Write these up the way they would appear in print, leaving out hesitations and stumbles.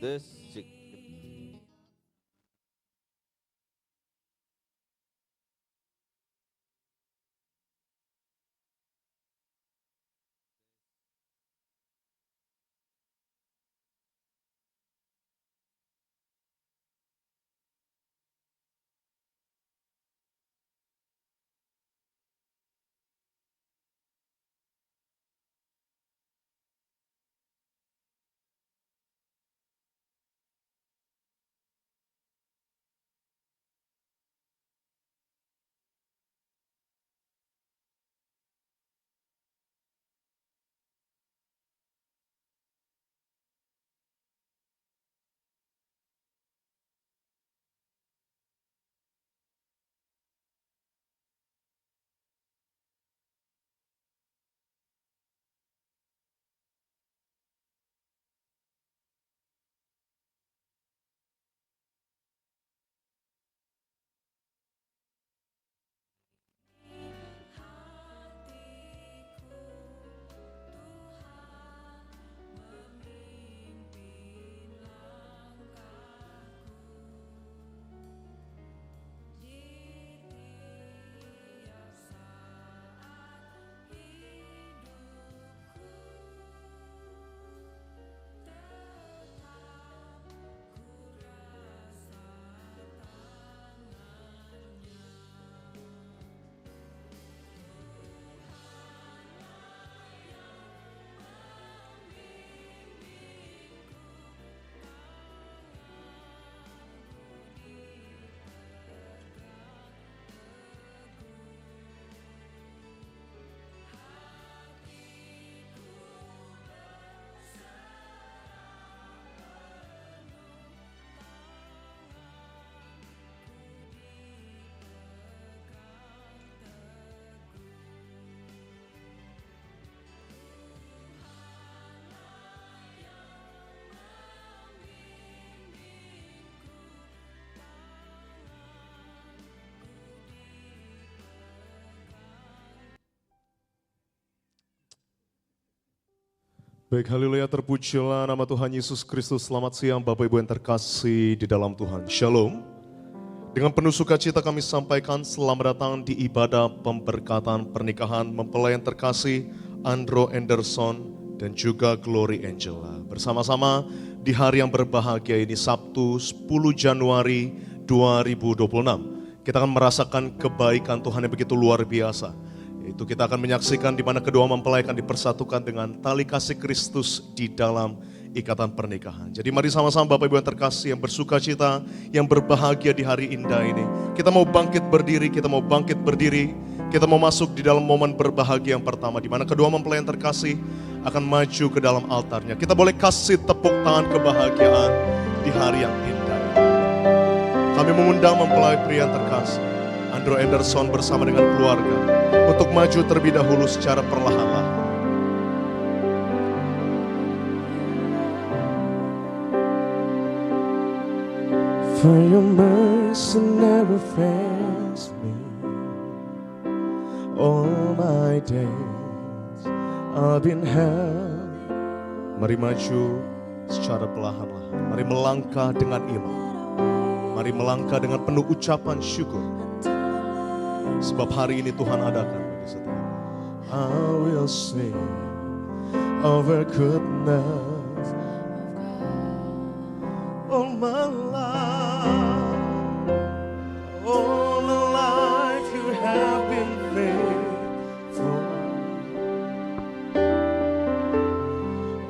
This cik. Baik, haleluya, terpujilah nama Tuhan Yesus Kristus. Selamat siang Bapak Ibu yang terkasih di dalam Tuhan. Shalom. Dengan penuh sukacita kami sampaikan selamat datang di ibadah pemberkatan pernikahan mempelai yang terkasih Andro Anderson dan juga Glory Angela. Bersama-sama di hari yang berbahagia ini Sabtu 10 Januari 2026. Kita akan merasakan kebaikan Tuhan yang begitu luar biasa. Itu kita akan menyaksikan di mana kedua mempelai akan dipersatukan dengan tali kasih Kristus di dalam ikatan pernikahan. Jadi mari sama-sama Bapak Ibu yang terkasih, yang bersuka cita, yang berbahagia di hari indah ini. Kita mau bangkit berdiri, kita mau masuk di dalam momen berbahagia yang pertama, di mana kedua mempelai yang terkasih akan maju ke dalam altarnya. Kita boleh kasih tepuk tangan kebahagiaan di hari yang indah ini. Kami mengundang mempelai pria yang terkasih, Andro Anderson bersama dengan keluarga, untuk maju terlebih dahulu secara perlahan-lahan. For your mercy never fails me. All my days I've been held. Mari maju secara perlahan-lahan. Mari melangkah dengan iman. Mari melangkah dengan penuh ucapan syukur. Sebab hari ini Tuhan adakan bagi setiap. I will sing of your goodness all my life. All my life you have been faithful.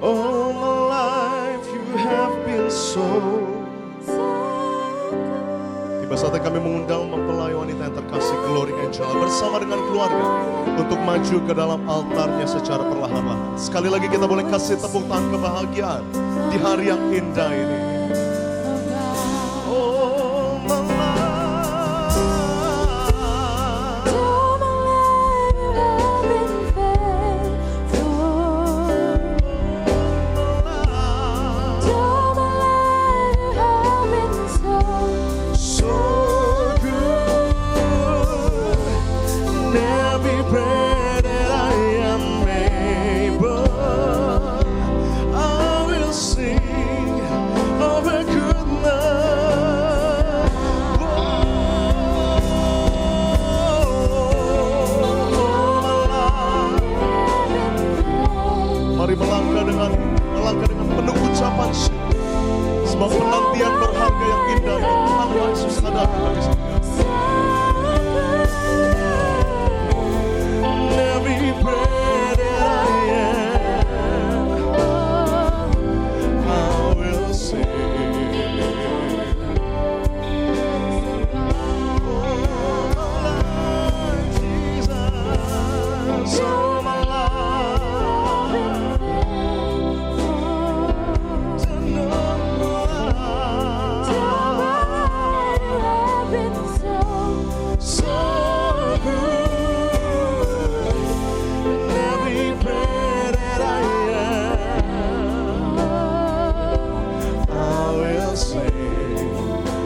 All my life you have been so. Tiba saatnya kami mengundang mempelai wanita yang terkasih Glory Angela bersama dengan keluarga untuk maju ke dalam altarnya secara perlahan-lahan. Sekali lagi kita boleh kasih tepuk tangan kebahagiaan di hari yang indah ini. All my life, all my life you have been faithful. All my life you have been so. so good. In every breath that I am able, I will sing melangkah dengan penuh ucapan syukur. Sebab penantian berharga yang indah yang Tuhan Yesus adakan bagi setiap. Every prayer that I am, I will sing. Oh, Lord Jesus, oh my life, to know so good.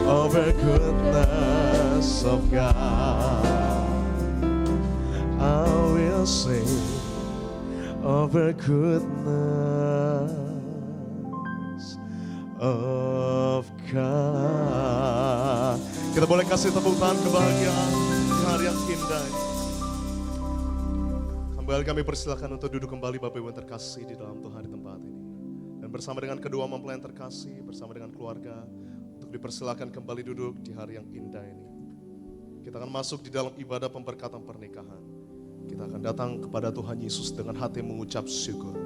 Of the goodness of God, I will sing of the goodness of God. Kita boleh kasih tepuk tangan kebahagiaan di hari yang indah ini. Kembali kami persilakan untuk duduk kembali Bapak Ibu yang terkasih di dalam Tuhan di tempat ini. Dan bersama dengan kedua mempelai yang terkasih, bersama dengan keluarga, untuk dipersilakan kembali duduk di hari yang indah ini. Kita akan masuk di dalam ibadah pemberkatan pernikahan. Kita akan datang kepada Tuhan Yesus dengan hati mengucap syukur.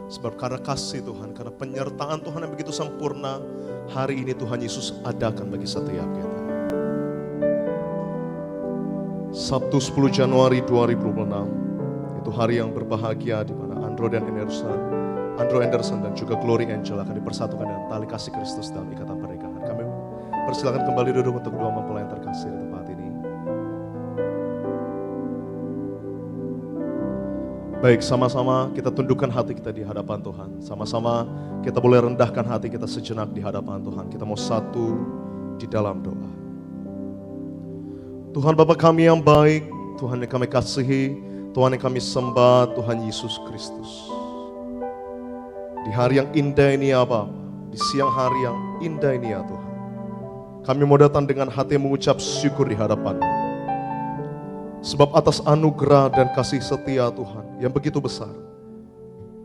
Sebab karena kasih Tuhan, karena penyertaan Tuhan yang begitu sempurna, hari ini Tuhan Yesus adakan bagi setiap kita. Sabtu 10 Januari 2026, itu hari yang berbahagia di mana Andrew Anderson dan juga Glory Angel akan dipersatukan dengan tali kasih Kristus dalam ikatan pernikahan. Kami persilakan kembali duduk untuk kedua mempelai yang terkasih di tempat ini. Baik, sama-sama kita tundukkan hati kita di hadapan Tuhan. Sama-sama kita boleh rendahkan hati kita sejenak di hadapan Tuhan. Kita mau satu di dalam doa. Tuhan Bapa kami yang baik, Tuhan yang kami kasihi, Tuhan yang kami sembah, Tuhan Yesus Kristus. Di hari yang indah ini ya Bapa, di siang hari yang indah ini ya Tuhan, kami mau datang dengan hati mengucap syukur di hadapan-Mu. Sebab atas anugerah dan kasih setia Tuhan yang begitu besar,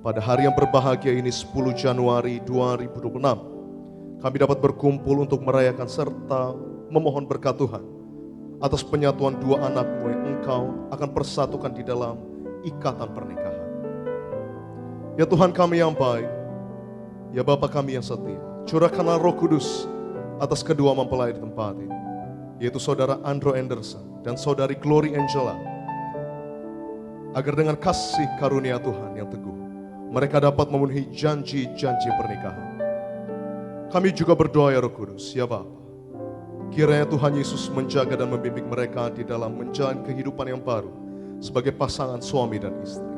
pada hari yang berbahagia ini 10 Januari 2026, kami dapat berkumpul untuk merayakan serta memohon berkat Tuhan atas penyatuan dua anak-Mu yang Engkau akan persatukan di dalam ikatan pernikahan. Ya Tuhan kami yang baik, ya Bapa kami yang setia, curahkanlah Roh Kudus atas kedua mempelai di tempat ini, yaitu Saudara Andrew Anderson dan Saudari Glory Angela, agar dengan kasih karunia Tuhan yang teguh, mereka dapat memenuhi janji-janji pernikahan. Kami juga berdoa ya Roh Kudus, ya Bapa, kiranya Tuhan Yesus menjaga dan membimbing mereka di dalam menjalani kehidupan yang baru sebagai pasangan suami dan istri.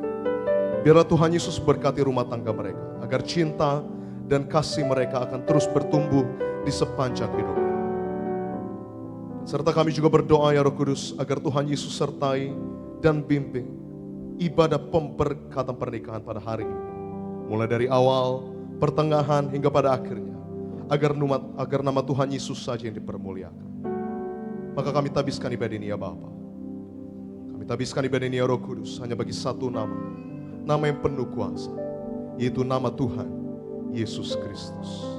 Biarlah Tuhan Yesus berkati rumah tangga mereka, agar cinta dan kasih mereka akan terus bertumbuh di sepanjang hidupnya. Serta kami juga berdoa ya Roh Kudus, agar Tuhan Yesus sertai dan bimbing ibadah pemberkatan pernikahan pada hari ini. Mulai dari awal, pertengahan hingga pada akhirnya, agar nama Tuhan Yesus saja yang dipermuliakan. Maka kami tabiskan ibadah ini ya Bapa. Kami tabiskan ibadah ini ya Roh Kudus hanya bagi satu nama yang penuh kuasa, yaitu nama Tuhan Yesus Kristus.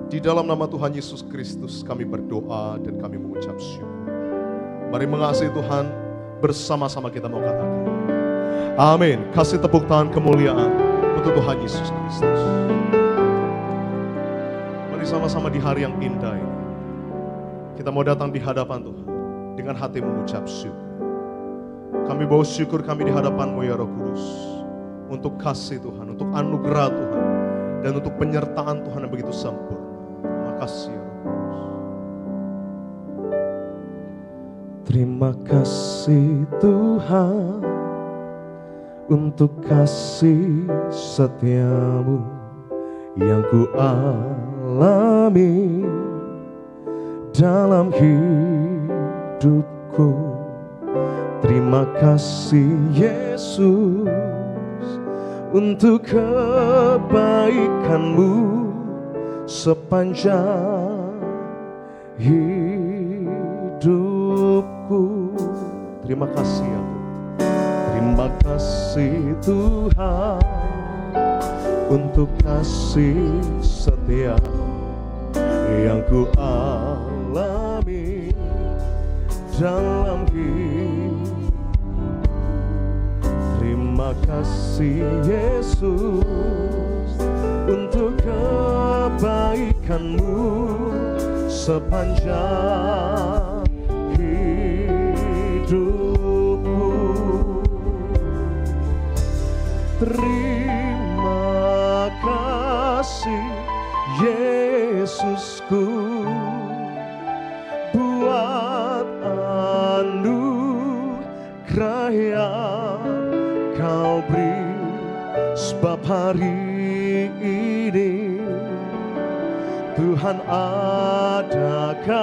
Di dalam nama Tuhan Yesus Kristus kami berdoa dan kami mengucap syukur. Mari mengasihi Tuhan, bersama-sama kita mau katakan amin. Kasih tepuk tangan kemuliaan untuk Tuhan Yesus Kristus. Mari sama-sama di hari yang indah ini, kita mau datang di hadapan Tuhan dengan hati mengucap syukur. Kami bawa syukur kami di hadapan-Mu ya Roh Kudus, untuk kasih Tuhan, untuk anugerah Tuhan, dan untuk penyertaan Tuhan yang begitu sempurna. Terima kasih ya Roh Kudus. Terima kasih Tuhan untuk kasih setiamu yang ku alami dalam hidupku. Terima kasih Yesus untuk kebaikan-Mu sepanjang hidupku. Terima kasih ya Tuhan. Terima kasih Tuhan untuk kasih setia yang ku alami dalam hidup. Terima kasih Yesus untuk kebaikan-Mu sepanjang hidupku. Terima kasih Yesusku buat anugerah yang Kau beri, sebab hari ini Tuhan adakan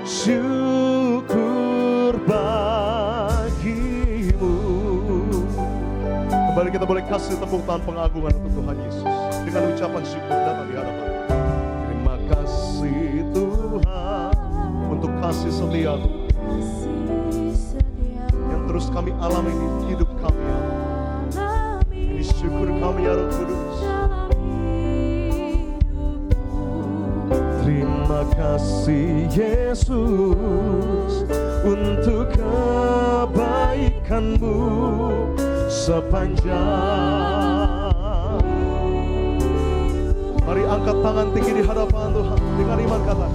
syukur bagimu. Kembali kita boleh kasih tepuk tangan pengagungan untuk Tuhan Yesus dengan ucapan syukur datang di hadapan. Terima kasih Tuhan Untuk kasih setia Tuhan yang terus kami alami di hidup kami, ya. Ini syukur kami, ya Roh Kudus. Terima kasih Yesus untuk kebaikan-Mu sepanjang. Mari angkat tangan tinggi di hadapan Tuhan dengan iman, kata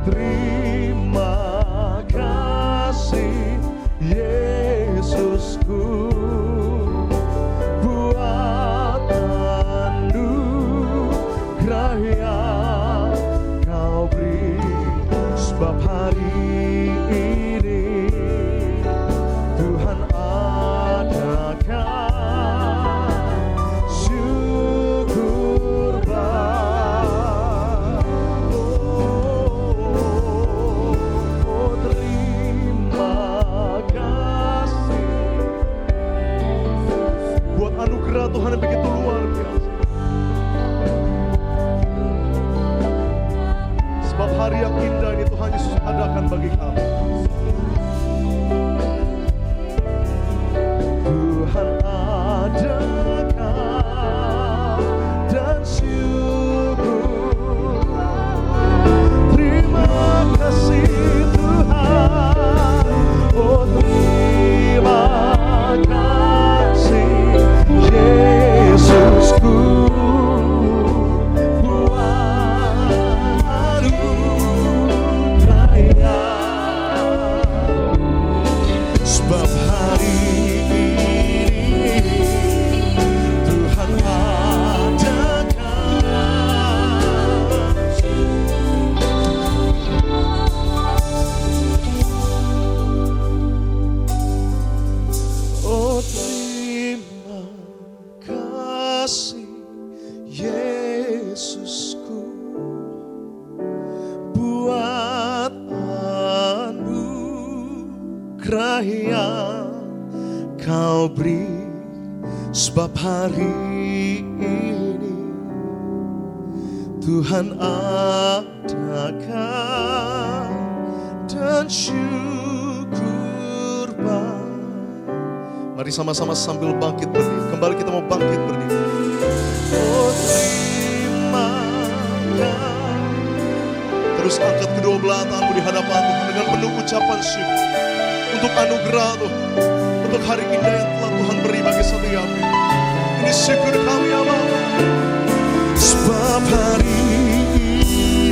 Terima kasih Yesusku buat anugerah yang Kau beri, sebab hari ini Tuhan adakan syukur buat anugerah Tuhan yang begitu luar biasa. Sebab hari yang indah ini Tuhan Yesus adakan bagi kami. Tuhan adakan dan syukur. Terima kasih Tuhan, oh terima kasih Yesusku buat anugerah yang, sebab hari Tuhan adakan. Oh terima kasih Yesusku buat anugerah yang Kau beri, sebab hari ini Tuhan adakan dan syukur baik. Mari sama-sama sambil bangkit berdiri. Kembali kita mau bangkit berdiri. Oh terima kasih. Terus angkat kedua belah tanganmu di hadapan Tuhan dengan penuh ucapan syukur untuk anugerah Tuhan, untuk hari indah yang telah Tuhan beri bagi setiap kita. Ini syukur kami, ya Bapa. Sebab hari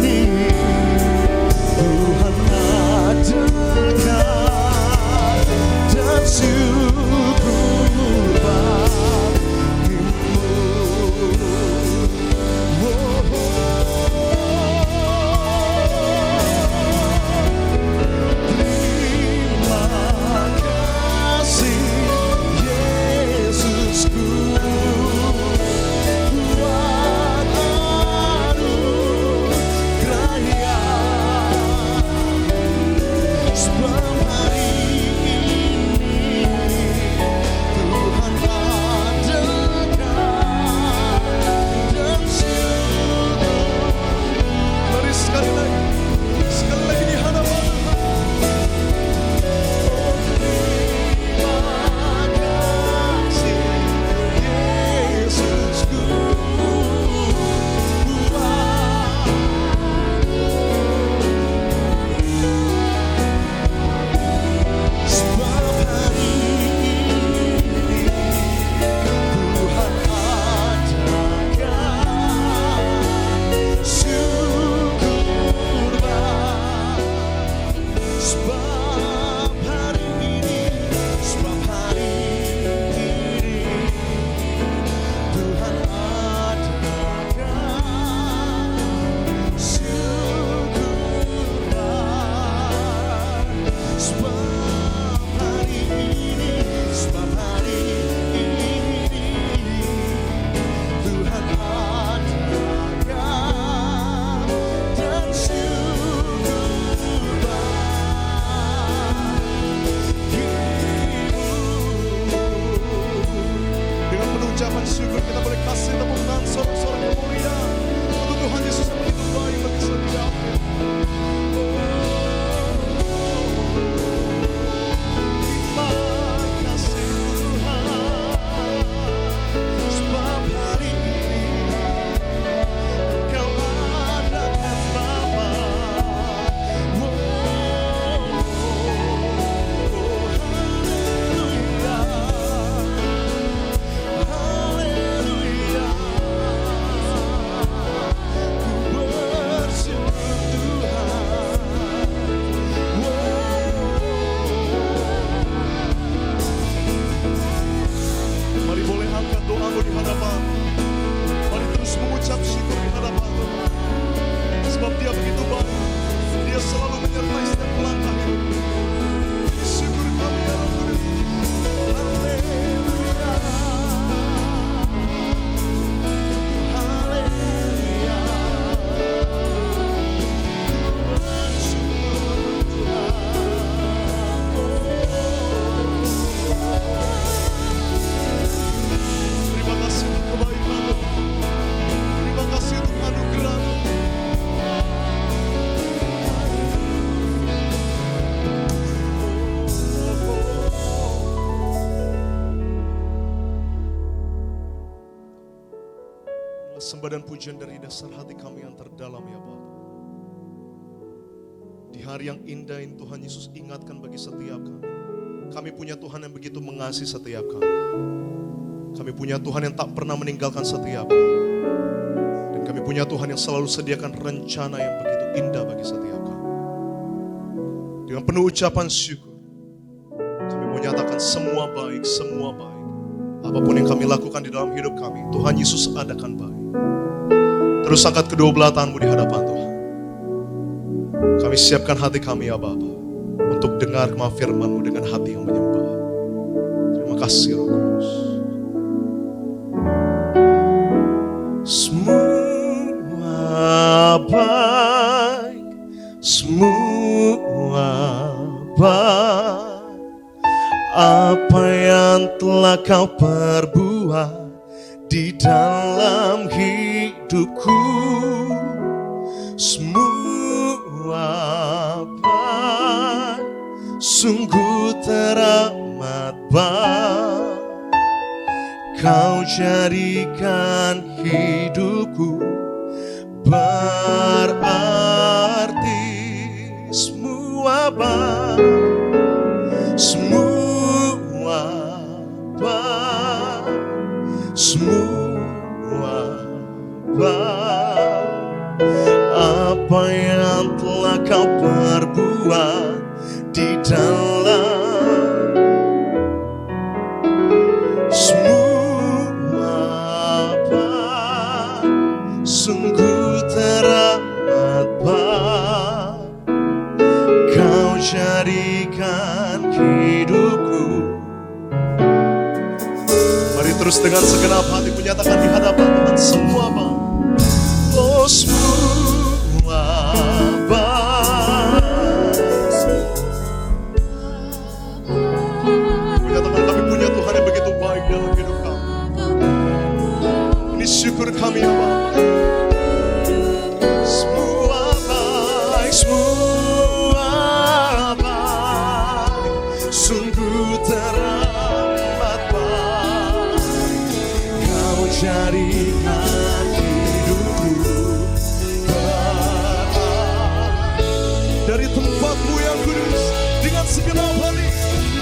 ini Tuhan adakan dan syukur bagimu. Terima kasih Yesusku sembah dan pujian dari dasar hati kami yang terdalam ya Bapa. Di hari yang indah ini Tuhan Yesus ingatkan bagi setiap kami. Kami punya Tuhan yang begitu mengasihi setiap kami. Kami punya Tuhan yang tak pernah meninggalkan setiap kami. Dan kami punya Tuhan yang selalu sediakan rencana yang begitu indah bagi setiap kami. Dengan penuh ucapan syukur, kami menyatakan semua baik, semua baik. Apapun yang kami lakukan di dalam hidup kami, Tuhan Yesus adakan baik. Terus angkat kedua belah tanganmu di hadapan Tuhan. Kami siapkan hati kami ya Bapa, untuk dengar firman-Mu dengan hati yang menyembah. Terima kasih Roh Kudus. Semua baik, semua baik. Apa yang telah Kau perbuat di dalam hidupku, semua baik, sungguh teramat baik. Kau jadikan hidupku berarti. Semua baik, semua baik, semua baik. Apa yang telah Kau perbuat di dalam semua baik, sungguh teramat baik. Kau jadikan hidupku. Mari terus dengan segenap hati menyatakan di hadapan Tuhan semua baik. Oh semua baik, Menyatakan kami punya Tuhan yang begitu baik dalam hidup kami. Ini syukur kami ya Bapa. semua baik, semua baik, sungguh teramat baik. Kau jadikan hidupku berarti. Dari tempat-Mu yang kudus, dengan segenap hati,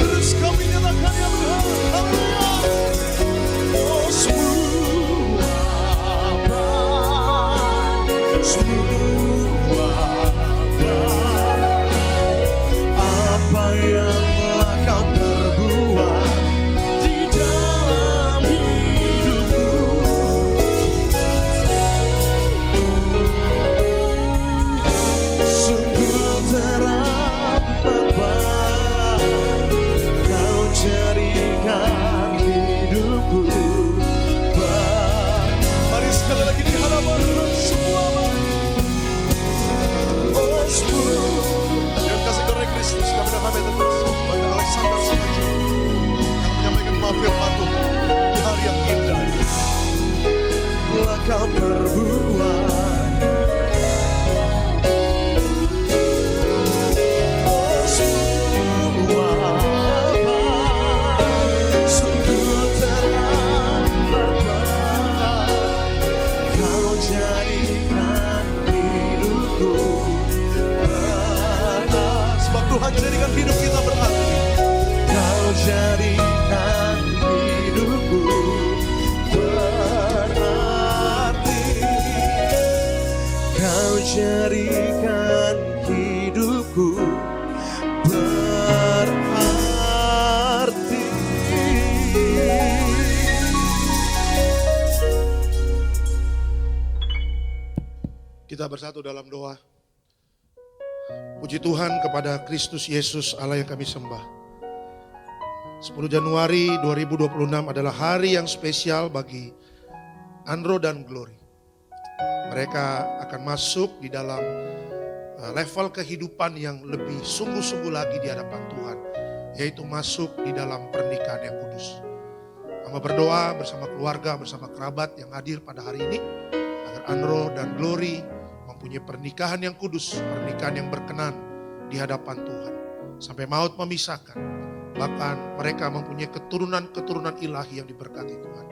terus kami nyatakan ya Tuhan. Haleluya. Oh semua baik, semua baik. Apa yang telah Kau perbuat di dalam hidupku, sungguh teramat baik. Kau jadikan hidupku baik. Mari sekali lagi di hadapan Tuhan semua baik. Oh semua Yang kasih karunia Kristus kami dah kami terus. Bagi Alexander Sinaji yang menyampaikan firman Tuhan di hari yang indah ini. telah Kau perbuat. Oh semua baik, sungguh teramat baik. Kau jadikan hidupku berarti. Sebab Tuhan jadikan hidup kita berarti. Kau jadikan hidupku berarti. Kau jadikan hidupku berarti. Kita bersatu dalam doa. Puji Tuhan kepada Kristus Yesus Allah yang kami sembah. 10 Januari 2026 adalah hari yang spesial bagi Andro dan Glory. Mereka akan masuk di dalam level kehidupan yang lebih sungguh-sungguh lagi di hadapan Tuhan, yaitu masuk di dalam pernikahan yang kudus. Kami berdoa bersama keluarga, bersama kerabat yang hadir pada hari ini, agar Andro dan Glory mempunyai pernikahan yang kudus, pernikahan yang berkenan di hadapan Tuhan. Sampai maut memisahkan, bahkan mereka mempunyai keturunan-keturunan ilahi yang diberkati Tuhan.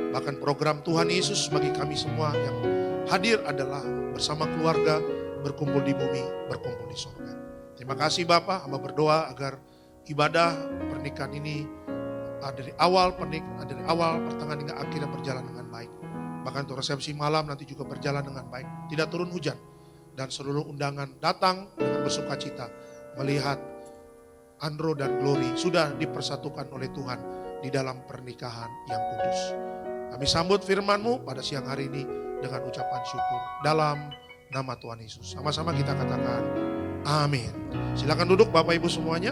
Bahkan program Tuhan Yesus bagi kami semua yang hadir adalah bersama keluarga, berkumpul di bumi, berkumpul di surga. Terima kasih Bapak, hamba berdoa agar ibadah pernikahan ini dari awal pertengahan hingga akhirnya berjalan dengan baik. Bahkan untuk resepsi malam nanti juga berjalan dengan baik. Tidak turun hujan. Dan seluruh undangan datang dengan bersuka cita melihat Andro dan Glory sudah dipersatukan oleh Tuhan di dalam pernikahan yang kudus. Kami sambut firman-Mu pada siang hari ini dengan ucapan syukur dalam nama Tuhan Yesus. Sama-sama kita katakan amin. Silakan duduk Bapak Ibu semuanya.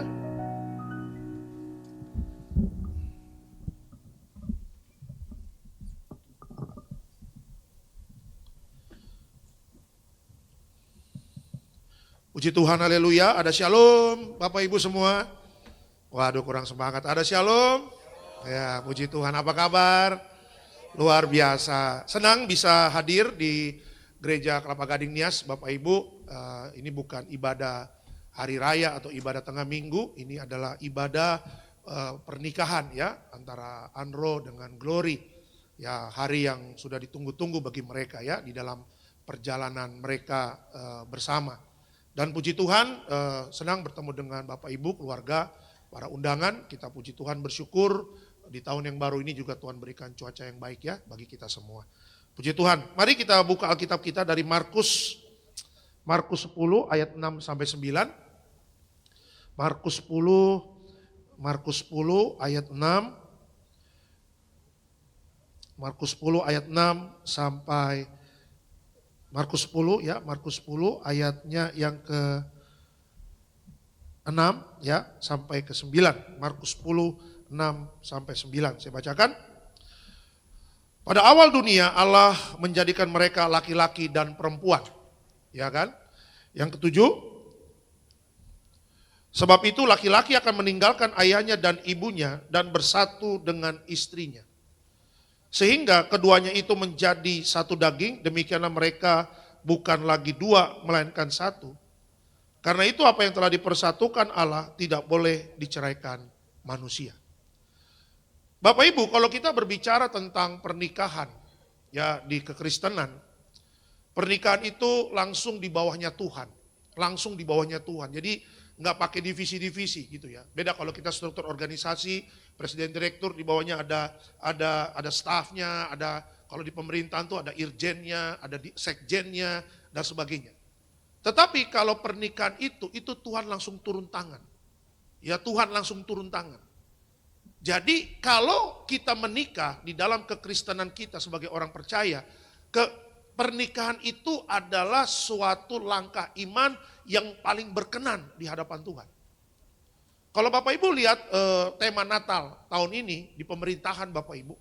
Puji Tuhan, haleluya. Ada shalom Bapak Ibu semua. Waduh kurang semangat. Ada shalom. Ya puji Tuhan, apa kabar? Luar biasa. Senang bisa hadir di Gereja Kelapa Gading Nias Bapak Ibu. Ini bukan ibadah hari raya atau ibadah tengah minggu. Ini adalah ibadah pernikahan ya antara Andro dengan Glory. Ya hari yang sudah ditunggu-tunggu bagi mereka ya di dalam perjalanan mereka bersama. Dan puji Tuhan senang bertemu dengan Bapak Ibu, keluarga, para undangan. Kita puji Tuhan bersyukur di tahun yang baru ini juga Tuhan berikan cuaca yang baik ya bagi kita semua. Puji Tuhan. Mari kita buka Alkitab kita dari Markus 10 ayat 6 sampai 9. Markus 10 ayat 6. Markus 10 ayat 6 sampai Markus 10 ya, Markus 10 ayatnya yang ke-6 ya sampai ke-9. Markus 10 6 sampai 9 saya bacakan. Pada awal dunia Allah menjadikan mereka laki-laki dan perempuan. Ya kan? Yang ketujuh, sebab itu laki-laki akan meninggalkan ayahnya dan ibunya dan bersatu dengan istrinya. Sehingga keduanya itu menjadi satu daging, demikianlah mereka bukan lagi dua, melainkan satu. Karena itu apa yang telah dipersatukan Allah tidak boleh diceraikan manusia. Bapak Ibu, kalau kita berbicara tentang pernikahan ya di kekristenan, pernikahan itu langsung di bawahnya Tuhan, langsung di bawahnya Tuhan. Jadi nggak pakai divisi-divisi gitu ya. Beda kalau kita struktur organisasi, presiden direktur di bawahnya ada stafnya, ada kalau di pemerintahan tuh ada irjennya, ada sekjennya dan sebagainya. Tetapi kalau pernikahan itu Tuhan langsung turun tangan. Ya Tuhan langsung turun tangan. Jadi kalau kita menikah di dalam kekristenan kita sebagai orang percaya, pernikahan itu adalah suatu langkah iman yang paling berkenan di hadapan Tuhan. Kalau Bapak Ibu lihat tema Natal tahun ini di pemerintahan Bapak Ibu,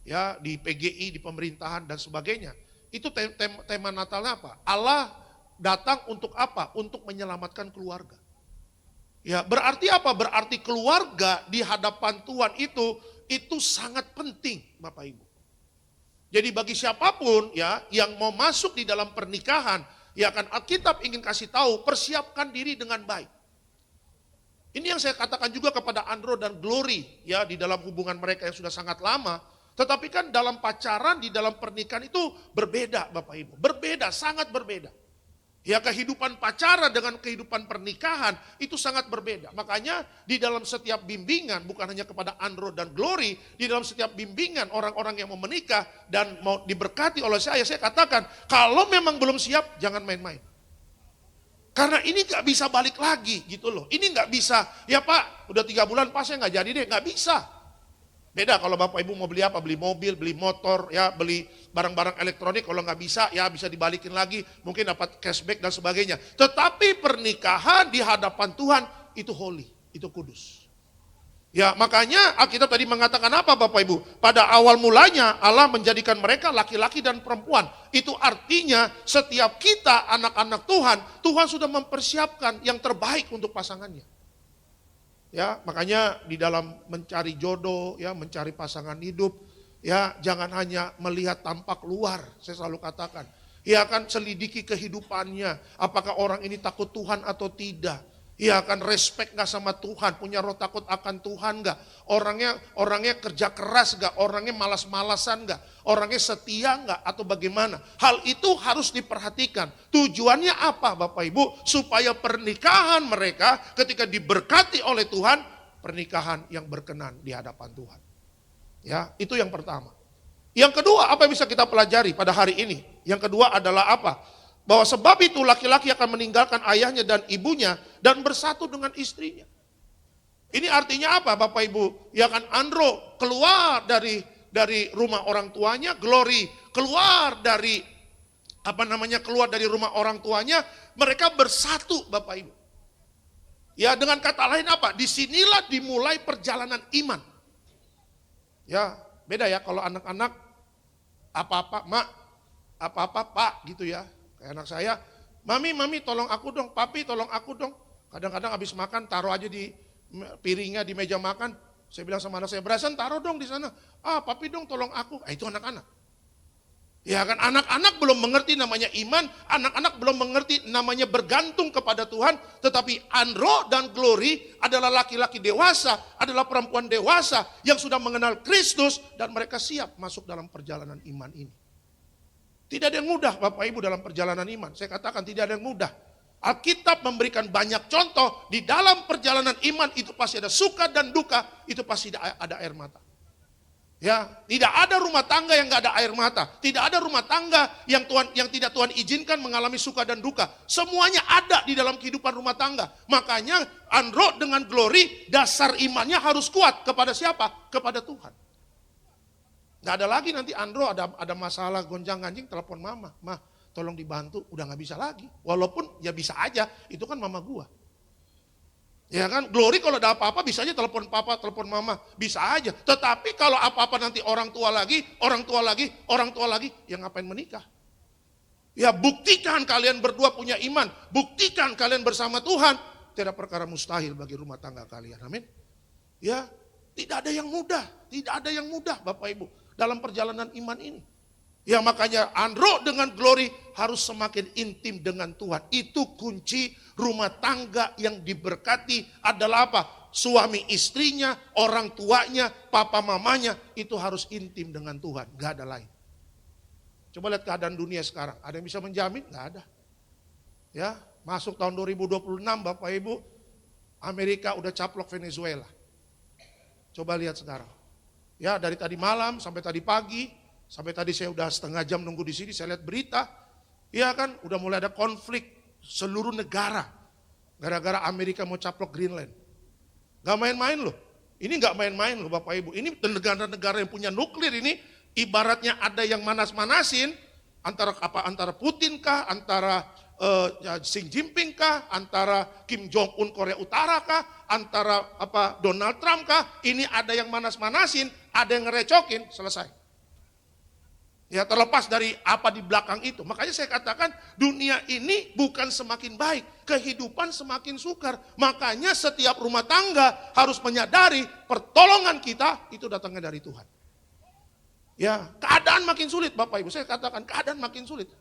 ya di PGI, di pemerintahan dan sebagainya, itu tema Natalnya apa? Allah datang untuk apa? Untuk menyelamatkan keluarga. Ya berarti apa? Berarti keluarga di hadapan Tuhan itu sangat penting Bapak Ibu. Jadi bagi siapapun ya yang mau masuk di dalam pernikahan, ya kan Alkitab ingin kasih tahu, persiapkan diri dengan baik. Ini yang saya katakan juga kepada Andro dan Glory ya di dalam hubungan mereka yang sudah sangat lama. Tetapi kan dalam pacaran, di dalam pernikahan itu berbeda Bapak Ibu. Berbeda, sangat berbeda. Ya kehidupan pacaran dengan kehidupan pernikahan itu sangat berbeda. Makanya di dalam setiap bimbingan, bukan hanya kepada Andro dan Glory, di dalam setiap bimbingan orang-orang yang mau menikah dan mau diberkati oleh saya katakan, kalau memang belum siap jangan main-main. Karena ini gak bisa balik lagi gitu loh. Ini gak bisa, ya Pak udah 3 bulan Pak saya gak jadi deh, gak bisa. Beda kalau Bapak Ibu mau beli apa, beli mobil, beli motor, ya beli barang-barang elektronik, kalau nggak bisa ya bisa dibalikin lagi, mungkin dapat cashback dan sebagainya. Tetapi pernikahan di hadapan Tuhan itu holy, itu kudus. Ya makanya Alkitab tadi mengatakan apa Bapak Ibu? Pada awal mulanya Allah menjadikan mereka laki-laki dan perempuan. Itu artinya setiap kita anak-anak Tuhan, Tuhan sudah mempersiapkan yang terbaik untuk pasangannya. Ya, makanya di dalam mencari jodoh, ya, mencari pasangan hidup, ya, jangan hanya melihat tampak luar, saya selalu katakan. Ya kan selidiki kehidupannya, apakah orang ini takut Tuhan atau tidak. Ia akan respect gak sama Tuhan, punya roh takut akan Tuhan gak? Orangnya kerja keras gak? Orangnya malas-malasan gak? Orangnya setia gak? Atau bagaimana? Hal itu harus diperhatikan. Tujuannya apa Bapak Ibu? Supaya pernikahan mereka ketika diberkati oleh Tuhan, pernikahan yang berkenan di hadapan Tuhan. Ya, itu yang pertama. Yang kedua, apa yang bisa kita pelajari pada hari ini? Yang kedua adalah apa? Bahwa sebab itu laki-laki akan meninggalkan ayahnya dan ibunya dan bersatu dengan istrinya. Ini artinya apa Bapak Ibu? Ya kan Andro keluar dari rumah orang tuanya, Glory keluar dari keluar dari rumah orang tuanya, mereka bersatu Bapak Ibu. Ya dengan kata lain apa? Disinilah dimulai perjalanan iman. Ya beda ya kalau anak-anak apa-apa mak, apa-apa pak gitu ya. Kayak anak saya, mami tolong aku dong, papi tolong aku dong. Kadang-kadang habis makan taruh aja di piringnya di meja makan. Saya bilang sama anak saya, Brasan taruh dong di sana. Papi dong tolong aku. Itu anak-anak. Ya kan anak-anak belum mengerti namanya iman, anak-anak belum mengerti namanya bergantung kepada Tuhan. Tetapi Andro dan Glory adalah laki-laki dewasa, adalah perempuan dewasa yang sudah mengenal Kristus dan mereka siap masuk dalam perjalanan iman ini. Tidak ada yang mudah Bapak Ibu dalam perjalanan iman. Saya katakan tidak ada yang mudah. Alkitab memberikan banyak contoh di dalam perjalanan iman itu pasti ada suka dan duka, itu pasti ada air mata. Ya, tidak ada rumah tangga yang nggak ada air mata. Tidak ada rumah tangga yang tidak Tuhan izinkan mengalami suka dan duka. Semuanya ada di dalam kehidupan rumah tangga. Makanya Andro dengan Glory dasar imannya harus kuat kepada siapa? Kepada Tuhan. Nggak ada lagi nanti Andro ada masalah gonjang-ganjing telepon mama. Mah tolong dibantu, udah nggak bisa lagi. Walaupun ya bisa aja, itu kan mama gua. Ya kan, Glory kalau ada apa-apa bisa aja telepon papa, telepon mama, bisa aja. Tetapi kalau apa-apa nanti orang tua lagi, ya ngapain menikah? Ya buktikan kalian berdua punya iman, buktikan kalian bersama Tuhan. Tidak perkara mustahil bagi rumah tangga kalian, amin. Ya, tidak ada yang mudah Bapak Ibu dalam perjalanan iman ini. Ya makanya Andro dengan Glory harus semakin intim dengan Tuhan. Itu kunci rumah tangga yang diberkati adalah apa? Suami istrinya, orang tuanya, papa mamanya itu harus intim dengan Tuhan. Gak ada lain. Coba lihat keadaan dunia sekarang. Ada yang bisa menjamin? Gak ada. Ya, masuk tahun 2026 Bapak Ibu, Amerika udah caplok Venezuela. Coba lihat sekarang. Ya dari tadi malam sampai tadi pagi, sampai tadi saya udah setengah jam nunggu di sini, saya lihat berita. Ya kan, udah mulai ada konflik seluruh negara. Gara-gara Amerika mau caplok Greenland. Gak main-main loh. Ini gak main-main loh Bapak Ibu. Ini negara-negara yang punya nuklir ini, ibaratnya ada yang manas-manasin, antara Putin kah, antara Xi Jinping kah, antara Kim Jong Un Korea Utara kah, antara Donald Trump kah, ini ada yang manas-manasin, ada yang ngerecokin, selesai. Ya terlepas dari apa di belakang itu. Makanya saya katakan dunia ini bukan semakin baik, kehidupan semakin sukar. Makanya setiap rumah tangga harus menyadari pertolongan kita itu datangnya dari Tuhan. Ya keadaan makin sulit Bapak Ibu, saya katakan keadaan makin sulit.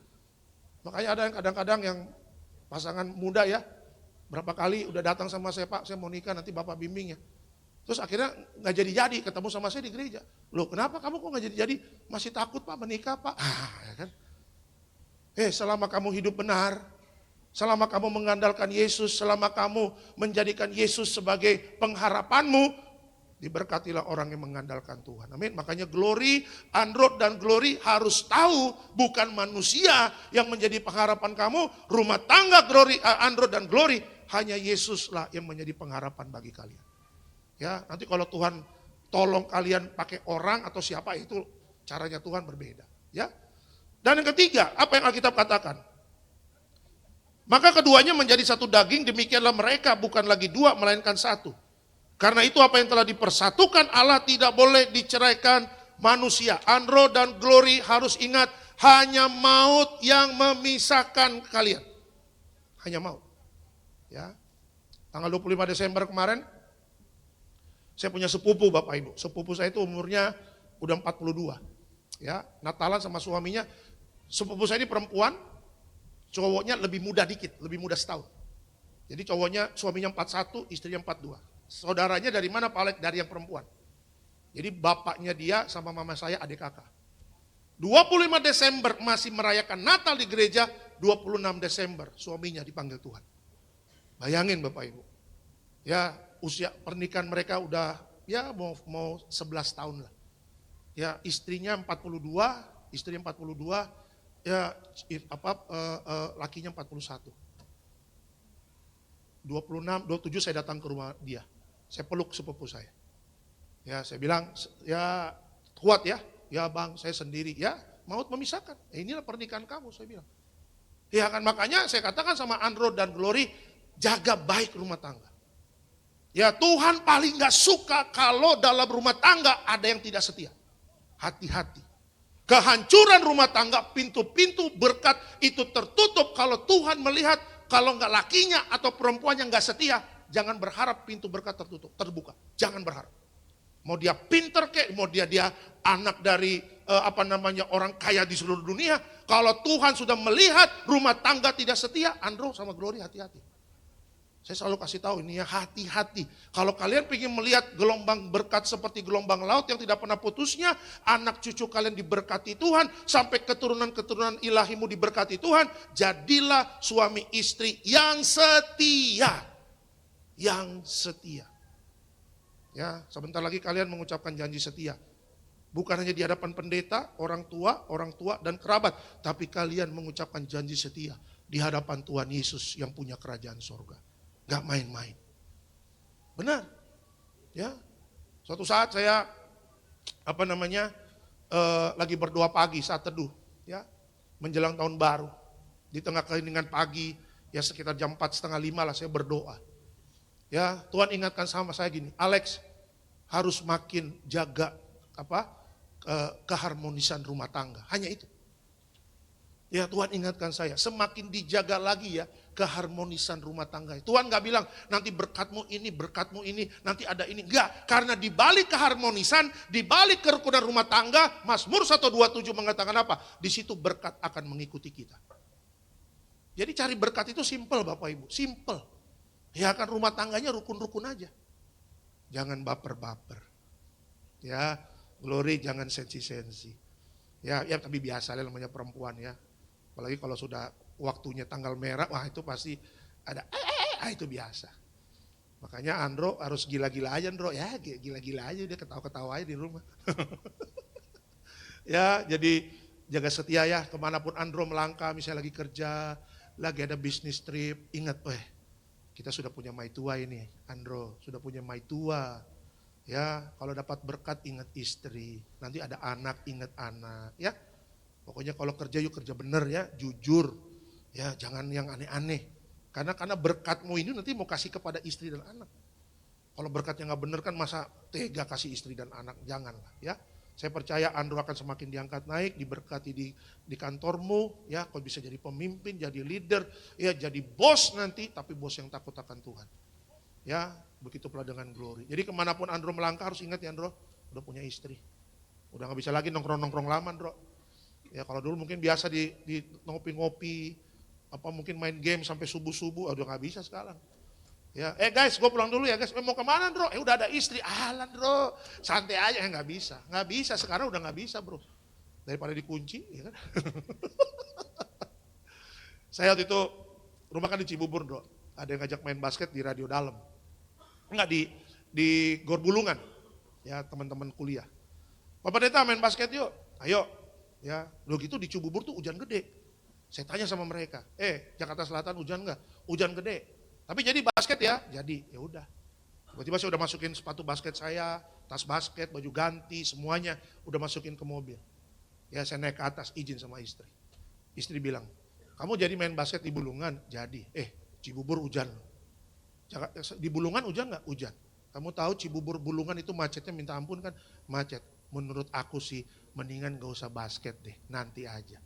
Makanya ada yang kadang-kadang yang pasangan muda ya, berapa kali udah datang sama saya, Pak, saya mau nikah nanti Bapak bimbing ya. Terus akhirnya nggak jadi ketemu sama saya di gereja. Loh kenapa kamu kok nggak jadi? Masih takut Pak menikah Pak. Ya kan? Selama kamu hidup benar, selama kamu mengandalkan Yesus, selama kamu menjadikan Yesus sebagai pengharapanmu, diberkatilah orang yang mengandalkan Tuhan. Amin. Makanya Glory, Andro dan Glory harus tahu bukan manusia yang menjadi pengharapan kamu. Rumah tangga Glory, Andro dan Glory, hanya Yesuslah yang menjadi pengharapan bagi kalian. Ya, nanti kalau Tuhan tolong kalian pakai orang atau siapa itu caranya Tuhan berbeda. Ya. Dan yang ketiga, apa yang Alkitab katakan? Maka keduanya menjadi satu daging, demikianlah mereka bukan lagi dua melainkan satu. Karena itu apa yang telah dipersatukan Allah tidak boleh diceraikan manusia. Andro dan Glory harus ingat, hanya maut yang memisahkan kalian. Hanya maut. Ya. Tanggal 25 Desember kemarin, saya punya sepupu Bapak Ibu. Sepupu saya itu umurnya udah 42. Ya, Natalan sama suaminya. Sepupu saya ini perempuan, cowoknya lebih muda dikit, lebih muda setahun. Jadi suaminya 41, istrinya 42. Saudaranya dari mana Pak Alex? Dari yang perempuan. Jadi bapaknya dia sama mama saya adik kakak. 25 Desember masih merayakan Natal di gereja, 26 Desember suaminya dipanggil Tuhan. Bayangin Bapak Ibu. Ya usia pernikahan mereka udah ya mau 11 tahun lah. Ya istrinya 42, ya lakinya 41. 26, 27 saya datang ke rumah dia. Saya peluk sepupu saya. Ya saya bilang, ya kuat ya. Ya bang, saya sendiri. Ya maut memisahkan. Inilah pernikahan kamu, saya bilang. Ya kan makanya saya katakan sama Andro dan Glory, jaga baik rumah tangga. Ya Tuhan paling gak suka kalau dalam rumah tangga ada yang tidak setia. Hati-hati. Kehancuran rumah tangga, pintu-pintu berkat itu tertutup kalau Tuhan melihat kalau nggak lakinya atau perempuannya nggak setia, jangan berharap pintu berkat terbuka. Jangan berharap. Mau dia pinter kek, mau dia anak dari orang kaya di seluruh dunia. Kalau Tuhan sudah melihat rumah tangga tidak setia, Andro sama Glory hati-hati. Saya selalu kasih tahu ini ya, hati-hati. Kalau kalian ingin melihat gelombang berkat seperti gelombang laut yang tidak pernah putusnya, anak cucu kalian diberkati Tuhan, sampai keturunan-keturunan ilahimu diberkati Tuhan, jadilah suami istri yang setia. Yang setia. Ya, sebentar lagi kalian mengucapkan janji setia. Bukan hanya di hadapan pendeta, orang tua dan kerabat, tapi kalian mengucapkan janji setia di hadapan Tuhan Yesus yang punya kerajaan sorga. Gak main-main. Benar. Ya. Suatu saat saya lagi berdoa pagi saat teduh, ya. Menjelang tahun baru. Di tengah keheningan pagi, ya sekitar jam 4:30 lah saya berdoa. Ya, Tuhan ingatkan sama saya gini, Alex harus makin jaga keharmonisan rumah tangga. Hanya itu. Ya Tuhan ingatkan saya, semakin dijaga lagi ya keharmonisan rumah tangga. Tuhan gak bilang nanti berkatmu ini, nanti ada ini. Enggak, karena di balik keharmonisan, di balik kerukunan rumah tangga, Mazmur 127 mengatakan apa? Di situ berkat akan mengikuti kita. Jadi cari berkat itu simple Bapak Ibu, simple. Ya kan rumah tangganya rukun-rukun aja. Jangan baper-baper. Ya, Glory jangan sensi-sensi. Ya tapi biasa lah namanya perempuan ya. Apalagi kalau sudah waktunya tanggal merah, wah itu pasti ada itu biasa. Makanya Andro harus gila-gila aja Andro, ya gila-gila aja dia ketawa-ketawa aja di rumah. Ya jadi jaga setia ya kemanapun Andro melangkah, misalnya lagi kerja, lagi ada bisnis trip, ingat kita sudah punya maitua ini, Andro sudah punya maitua. Ya kalau dapat berkat ingat istri, nanti ada anak ingat anak ya. Pokoknya kalau kerja yuk kerja bener ya, jujur. Ya jangan yang aneh-aneh. Karena berkatmu ini nanti mau kasih kepada istri dan anak. Kalau berkatnya nggak bener kan masa tega kasih istri dan anak, janganlah ya. Saya percaya Andro akan semakin diangkat naik, diberkati di kantormu, ya kau bisa jadi pemimpin, jadi leader, ya jadi bos nanti, tapi bos yang takut akan Tuhan. Ya begitu pula dengan Glory. Jadi kemanapun Andro melangkah harus ingat ya Andro, udah punya istri. Udah nggak bisa lagi nongkrong-nongkrong lama Andro. Ya kalau dulu mungkin biasa di ngopi-ngopi, mungkin main game sampai subuh-subuh, udah nggak bisa sekarang. Ya, guys, gue pulang dulu ya guys. Mau kemana Bro? Udah ada istri. Alan Bro, santai aja. Nggak bisa. Sekarang udah nggak bisa Bro. Daripada dikunci, ya kan? Saya waktu itu rumah kan di Cibubur Bro. Ada yang ngajak main basket di Radio Dalam. Enggak di Gor Bulungan. Ya teman-teman kuliah. Pak Pendeta main basket yuk. Ayo. Ya, lo gitu di Cibubur tuh hujan gede. Saya tanya sama mereka, Jakarta Selatan hujan nggak? Hujan gede. Tapi jadi basket ya? Jadi, ya udah. Tiba-tiba saya udah masukin sepatu basket saya, tas basket, baju ganti, semuanya udah masukin ke mobil. Ya saya naik ke atas, izin sama istri. Istri bilang, kamu jadi main basket di Bulungan? Jadi. Cibubur hujan. Di Bulungan hujan nggak? Hujan. Kamu tahu Cibubur Bulungan itu macetnya minta ampun kan? Macet. Menurut aku sih mendingan gak usah basket deh, nanti aja.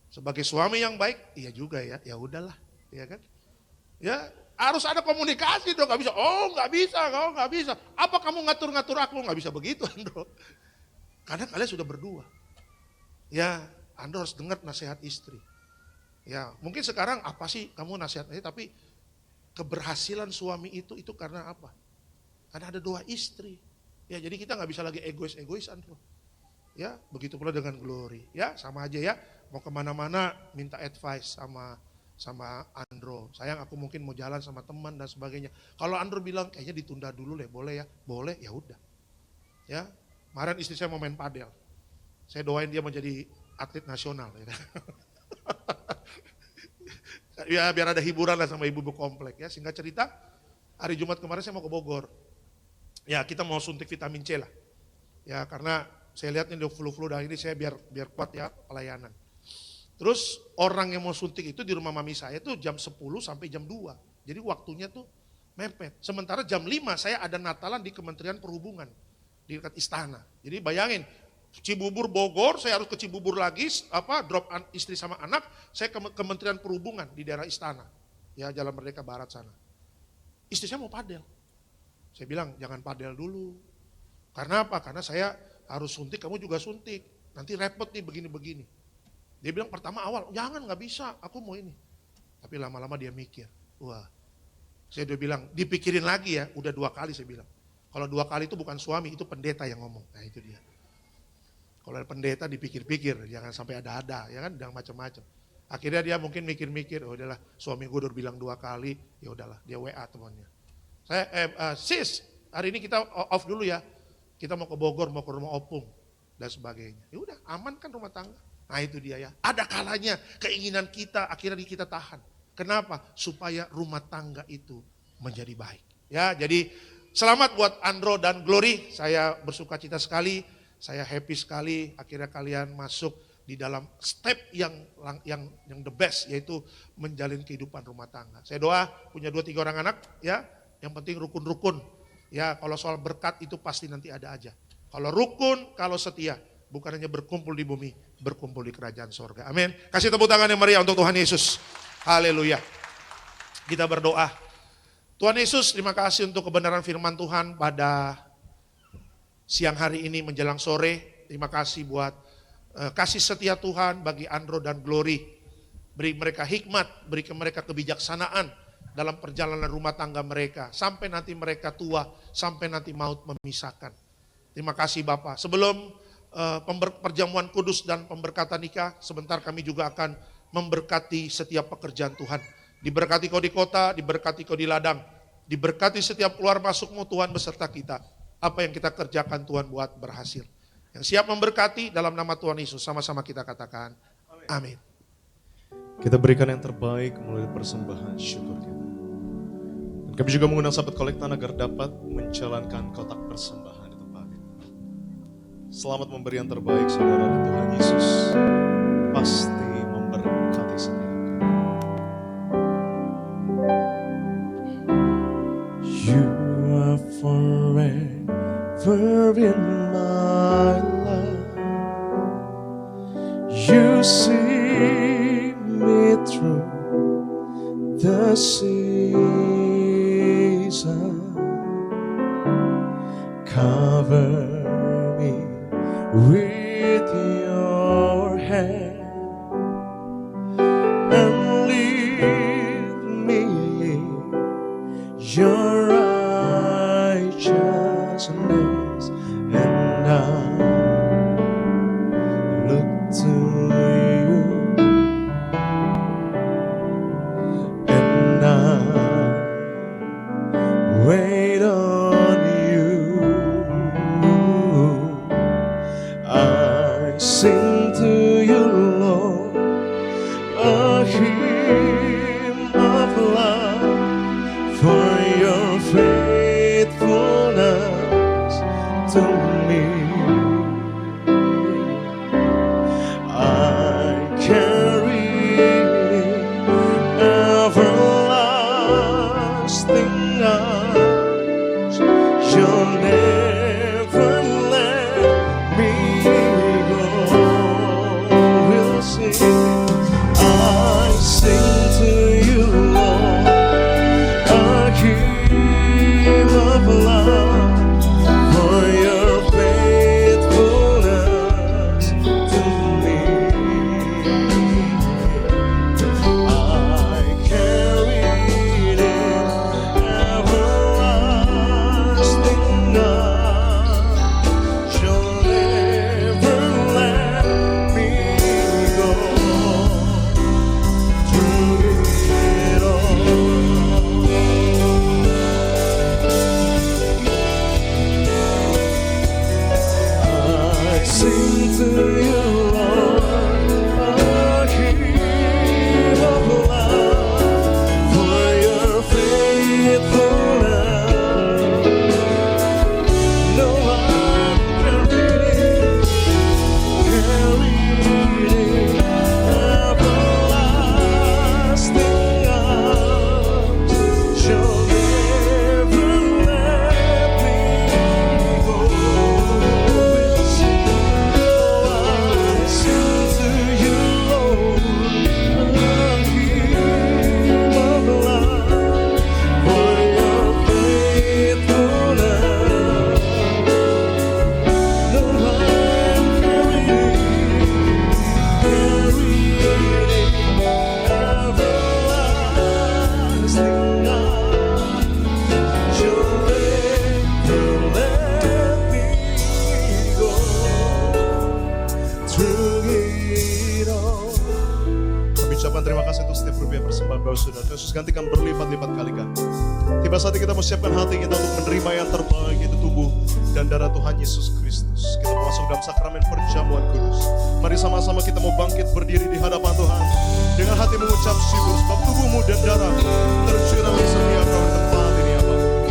Sebagai suami yang baik, iya juga ya, ya udahlah, ya kan? Ya harus ada komunikasi dong, nggak bisa. Oh nggak bisa, kau nggak bisa. Apa kamu ngatur-ngatur aku? Nggak bisa begitu, Andro. Karena kalian sudah berdua. Ya, Andro harus dengar nasihat istri. Ya, mungkin sekarang apa sih kamu nasihatnya? Tapi keberhasilan suami itu karena apa? Karena ada 2 istri. Ya, jadi kita nggak bisa lagi egois-egoisan tuh. Ya, begitu pula dengan Glory. Ya, sama aja ya. Mau kemana-mana minta advice sama Andro. Sayang, aku mungkin mau jalan sama teman dan sebagainya. Kalau Andro bilang kayaknya ditunda dulu deh, boleh ya? Boleh, ya udah. Ya, kemarin istri saya mau main padel. Saya doain dia menjadi atlet nasional. Ya, ya biar ada hiburan lah sama ibu-ibu komplek. Ya, singkat cerita, hari Jumat kemarin saya mau ke Bogor. Ya, kita mau suntik vitamin C lah. Ya, karena saya lihat ini flu-flu dah ini saya biar kuat ya pelayanan. Terus orang yang mau suntik itu di rumah mami saya tuh jam 10 sampai jam 2. Jadi waktunya tuh mepet. Sementara jam 5 saya ada Natalan di Kementerian Perhubungan di dekat istana. Jadi bayangin, Cibubur Bogor, saya harus ke Cibubur lagi, drop istri sama anak, saya ke Kementerian Perhubungan di daerah istana. Ya, Jalan Merdeka Barat sana. Istri saya mau padel. Saya bilang jangan padel dulu. Karena apa? Karena saya harus suntik, kamu juga suntik. Nanti repot nih begini-begini. Dia bilang pertama awal, jangan nggak bisa, aku mau ini. Tapi lama-lama dia mikir, wah. Saya udah bilang, dipikirin lagi ya, udah 2 kali saya bilang. Kalau 2 kali itu bukan suami, itu pendeta yang ngomong. Nah itu dia. Kalau ada pendeta dipikir-pikir, jangan sampai ada-ada, ya kan, jangan macam-macam. Akhirnya dia mungkin mikir-mikir, oh udahlah, suami gue udah bilang 2 kali, ya udahlah, dia WA temannya. Sis, hari ini kita off dulu ya. Kita mau ke Bogor, mau ke rumah opung dan sebagainya. Ya udah, aman kan rumah tangga. Nah itu dia ya. Ada kalanya keinginan kita akhirnya kita tahan. Kenapa? Supaya rumah tangga itu menjadi baik. Ya, jadi selamat buat Andro dan Glory. Saya bersuka cita sekali, saya happy sekali. Akhirnya kalian masuk di dalam step yang the best, yaitu menjalin kehidupan rumah tangga. Saya doa punya 2-3 orang anak ya. Yang penting rukun-rukun. Ya, kalau soal berkat itu pasti nanti ada aja. Kalau rukun, kalau setia, bukan hanya berkumpul di bumi, berkumpul di kerajaan sorga. Amin. Kasih tepuk tangan yang meriah untuk Tuhan Yesus. Haleluya. Kita berdoa. Tuhan Yesus, terima kasih untuk kebenaran firman Tuhan pada siang hari ini menjelang sore. Terima kasih buat kasih setia Tuhan bagi Andro dan Glory. Beri mereka hikmat, beri mereka kebijaksanaan dalam perjalanan rumah tangga mereka, sampai nanti mereka tua, sampai nanti maut memisahkan. Terima kasih Bapak. Sebelum perjamuan kudus dan pemberkatan nikah, sebentar kami juga akan memberkati setiap pekerjaan Tuhan. Diberkati kau di kota, diberkati kau di ladang, diberkati setiap keluar masukmu Tuhan beserta kita. Apa yang kita kerjakan Tuhan buat berhasil. Yang siap memberkati dalam nama Tuhan Yesus, sama-sama kita katakan amin. Kita berikan yang terbaik melalui persembahan syukur kita. Dan kami juga mengundang sahabat kolektan agar dapat menjalankan kotak persembahan di tempat ini. Selamat memberi yang terbaik saudara, dan Tuhan Yesus pasti memberkati setiap kita. You are forever in my life. You see me through the season. Cover me with your hand and lead me in your righteousness, and I look to you, and I wait on you. I sing to you, ucapan terima kasih untuk setiap rupiah persembahan Bapak Saudara. Yesus gantikan berlipat-lipat kali ganda. Tiba saatnya kita mau siapkan hati kita untuk menerima yang terbaik, itu tubuh dan darah Tuhan Yesus Kristus. Kita mau masuk dalam sakramen perjamuan kudus. Mari sama-sama kita mau bangkit berdiri di hadapan Tuhan dengan hati mengucap syukur sebab tubuhmu dan darah tercurah setia kau di tempat ini ya Bapa.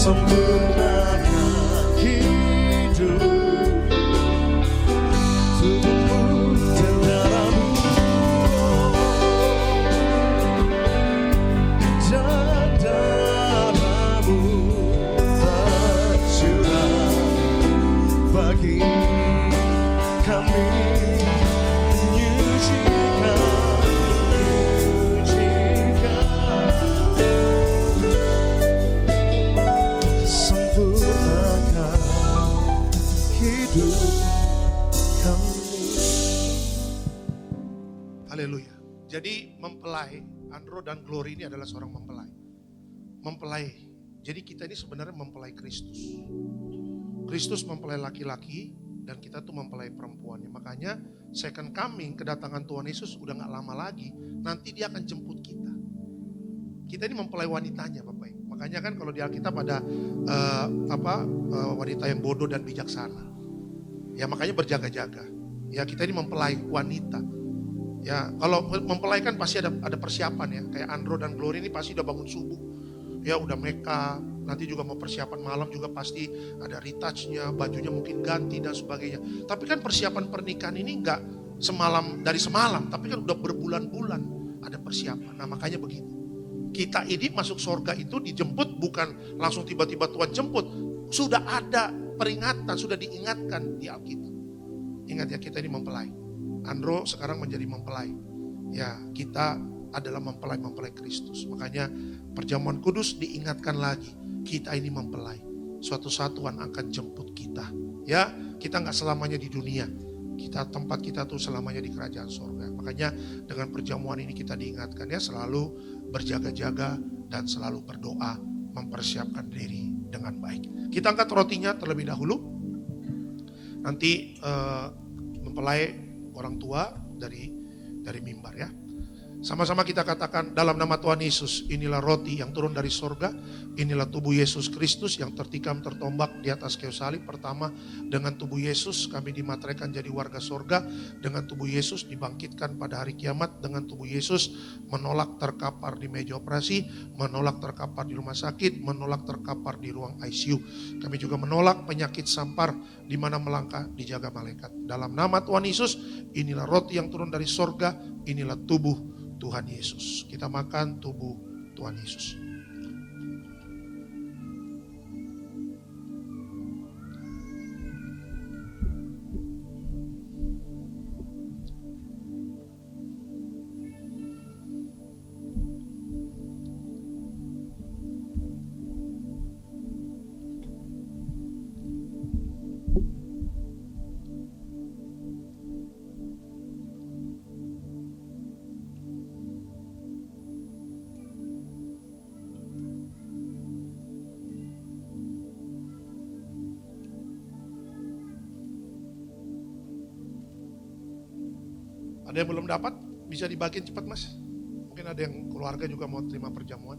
Sempurnakan hidup tubuhmu dan darahmu, dan darahmu tercurah bagi kami, menyucikan sempurnakan hidup kami. Haleluya. Jadi mempelai, Andro dan Glory ini adalah seorang mempelai. Mempelai. Jadi kita ini sebenarnya mempelai Kristus. Kristus mempelai laki-laki dan kita tuh mempelai perempuannya. Makanya second coming, kedatangan Tuhan Yesus udah gak lama lagi. Nanti dia akan jemput kita. Kita ini mempelai wanitanya Bapak Ibu. Makanya kan kalau di Alkitab ada wanita yang bodoh dan bijaksana. Ya makanya berjaga-jaga. Ya kita ini mempelai wanita. Ya kalau mempelai kan pasti ada persiapan ya. Kayak Andro dan Glory ini pasti udah bangun subuh. Ya udah make up. Nanti juga mau persiapan malam juga pasti ada retouchnya. Bajunya mungkin ganti dan sebagainya. Tapi kan persiapan pernikahan ini enggak dari semalam. Tapi kan udah berbulan-bulan ada persiapan. Nah makanya begitu. Kita ini masuk surga itu dijemput bukan langsung tiba-tiba Tuhan jemput. Sudah ada peringatan, sudah diingatkan di Alkitab. Ingat ya kita ini mempelai. Andro sekarang menjadi mempelai. Ya kita adalah mempelai Kristus. Makanya perjamuan kudus diingatkan lagi. Kita ini mempelai. Suatu saat Tuhan akan jemput kita. Ya kita gak selamanya di dunia. Tempat kita tuh selamanya di kerajaan surga. Makanya dengan perjamuan ini kita diingatkan ya selalu berjaga-jaga dan selalu berdoa mempersiapkan diri dengan baik. Kita angkat rotinya terlebih dahulu. Nanti mempelai orang tua dari mimbar ya. Sama-sama kita katakan dalam nama Tuhan Yesus, inilah roti yang turun dari sorga, inilah tubuh Yesus Kristus yang tertikam tertombak di atas kayu salib. Pertama, dengan tubuh Yesus kami dimateraikan jadi warga sorga, dengan tubuh Yesus dibangkitkan pada hari kiamat, dengan tubuh Yesus menolak terkapar di meja operasi, menolak terkapar di rumah sakit, menolak terkapar di ruang ICU. Kami juga menolak penyakit sampar di mana melangkah dijaga malaikat. Dalam nama Tuhan Yesus, inilah roti yang turun dari sorga, inilah tubuh Tuhan Yesus. Kita makan tubuh Tuhan Yesus. Ada yang belum dapat, bisa dibagiin cepat mas. Mungkin ada yang keluarga juga mau terima perjamuan.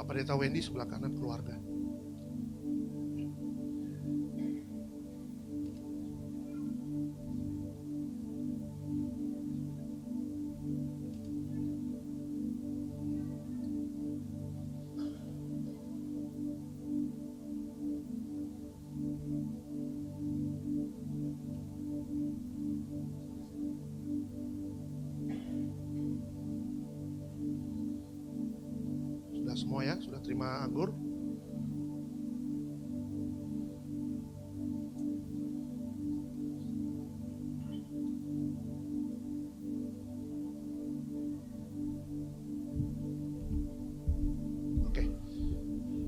Pak Pendeta Wendy sebelah kanan keluarga. terima anggur. Oke.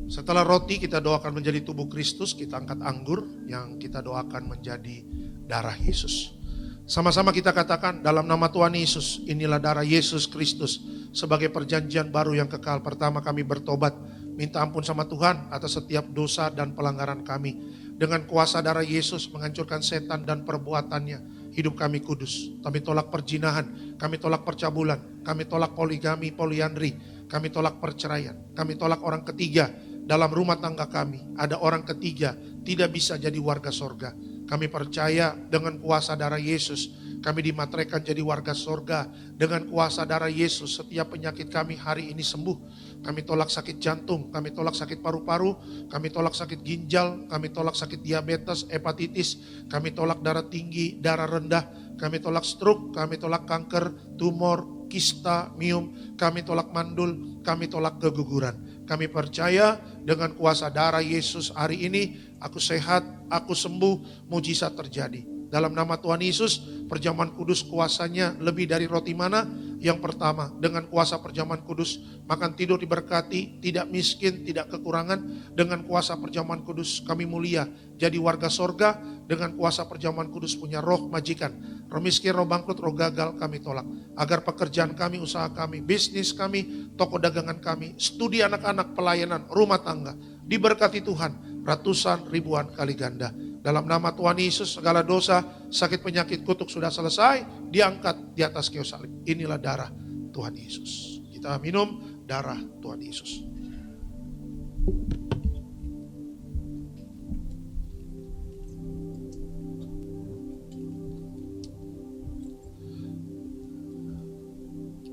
Setelah roti kita doakan menjadi tubuh Kristus, kita angkat anggur yang kita doakan menjadi darah Yesus. Sama-sama kita katakan dalam nama Tuhan Yesus, inilah darah Yesus Kristus sebagai perjanjian baru yang kekal. Pertama kami bertobat, minta ampun sama Tuhan atas setiap dosa dan pelanggaran kami. Dengan kuasa darah Yesus menghancurkan setan dan perbuatannya, hidup kami kudus. Kami tolak perjinahan, kami tolak percabulan, kami tolak poligami, poliandri, kami tolak perceraian, kami tolak orang ketiga. Dalam rumah tangga kami ada orang ketiga tidak bisa jadi warga sorga. Kami percaya dengan kuasa darah Yesus kami dimateraikan jadi warga sorga. Dengan kuasa darah Yesus setiap penyakit kami hari ini sembuh. Kami tolak sakit jantung, kami tolak sakit paru-paru, kami tolak sakit ginjal, kami tolak sakit diabetes, hepatitis, kami tolak darah tinggi, darah rendah, kami tolak stroke, kami tolak kanker, tumor, kista, miom, kami tolak mandul, kami tolak keguguran. Kami percaya dengan kuasa darah Yesus hari ini aku sehat, aku sembuh, mujizat terjadi. Dalam nama Tuhan Yesus, perjamuan kudus kuasanya lebih dari roti mana? Yang pertama, dengan kuasa perjamuan kudus, makan tidur diberkati, tidak miskin, tidak kekurangan. Dengan kuasa perjamuan kudus kami mulia, jadi warga sorga. Dengan kuasa perjamuan kudus punya roh majikan. Roh miskin, roh bangkrut, roh gagal kami tolak. Agar pekerjaan kami, usaha kami, bisnis kami, toko dagangan kami, studi anak-anak, pelayanan, rumah tangga, diberkati Tuhan ratusan ribuan kali ganda. Dalam nama Tuhan Yesus segala dosa, sakit, penyakit, kutuk sudah selesai, diangkat di atas kayu salib. Inilah darah Tuhan Yesus. Kita minum darah Tuhan Yesus.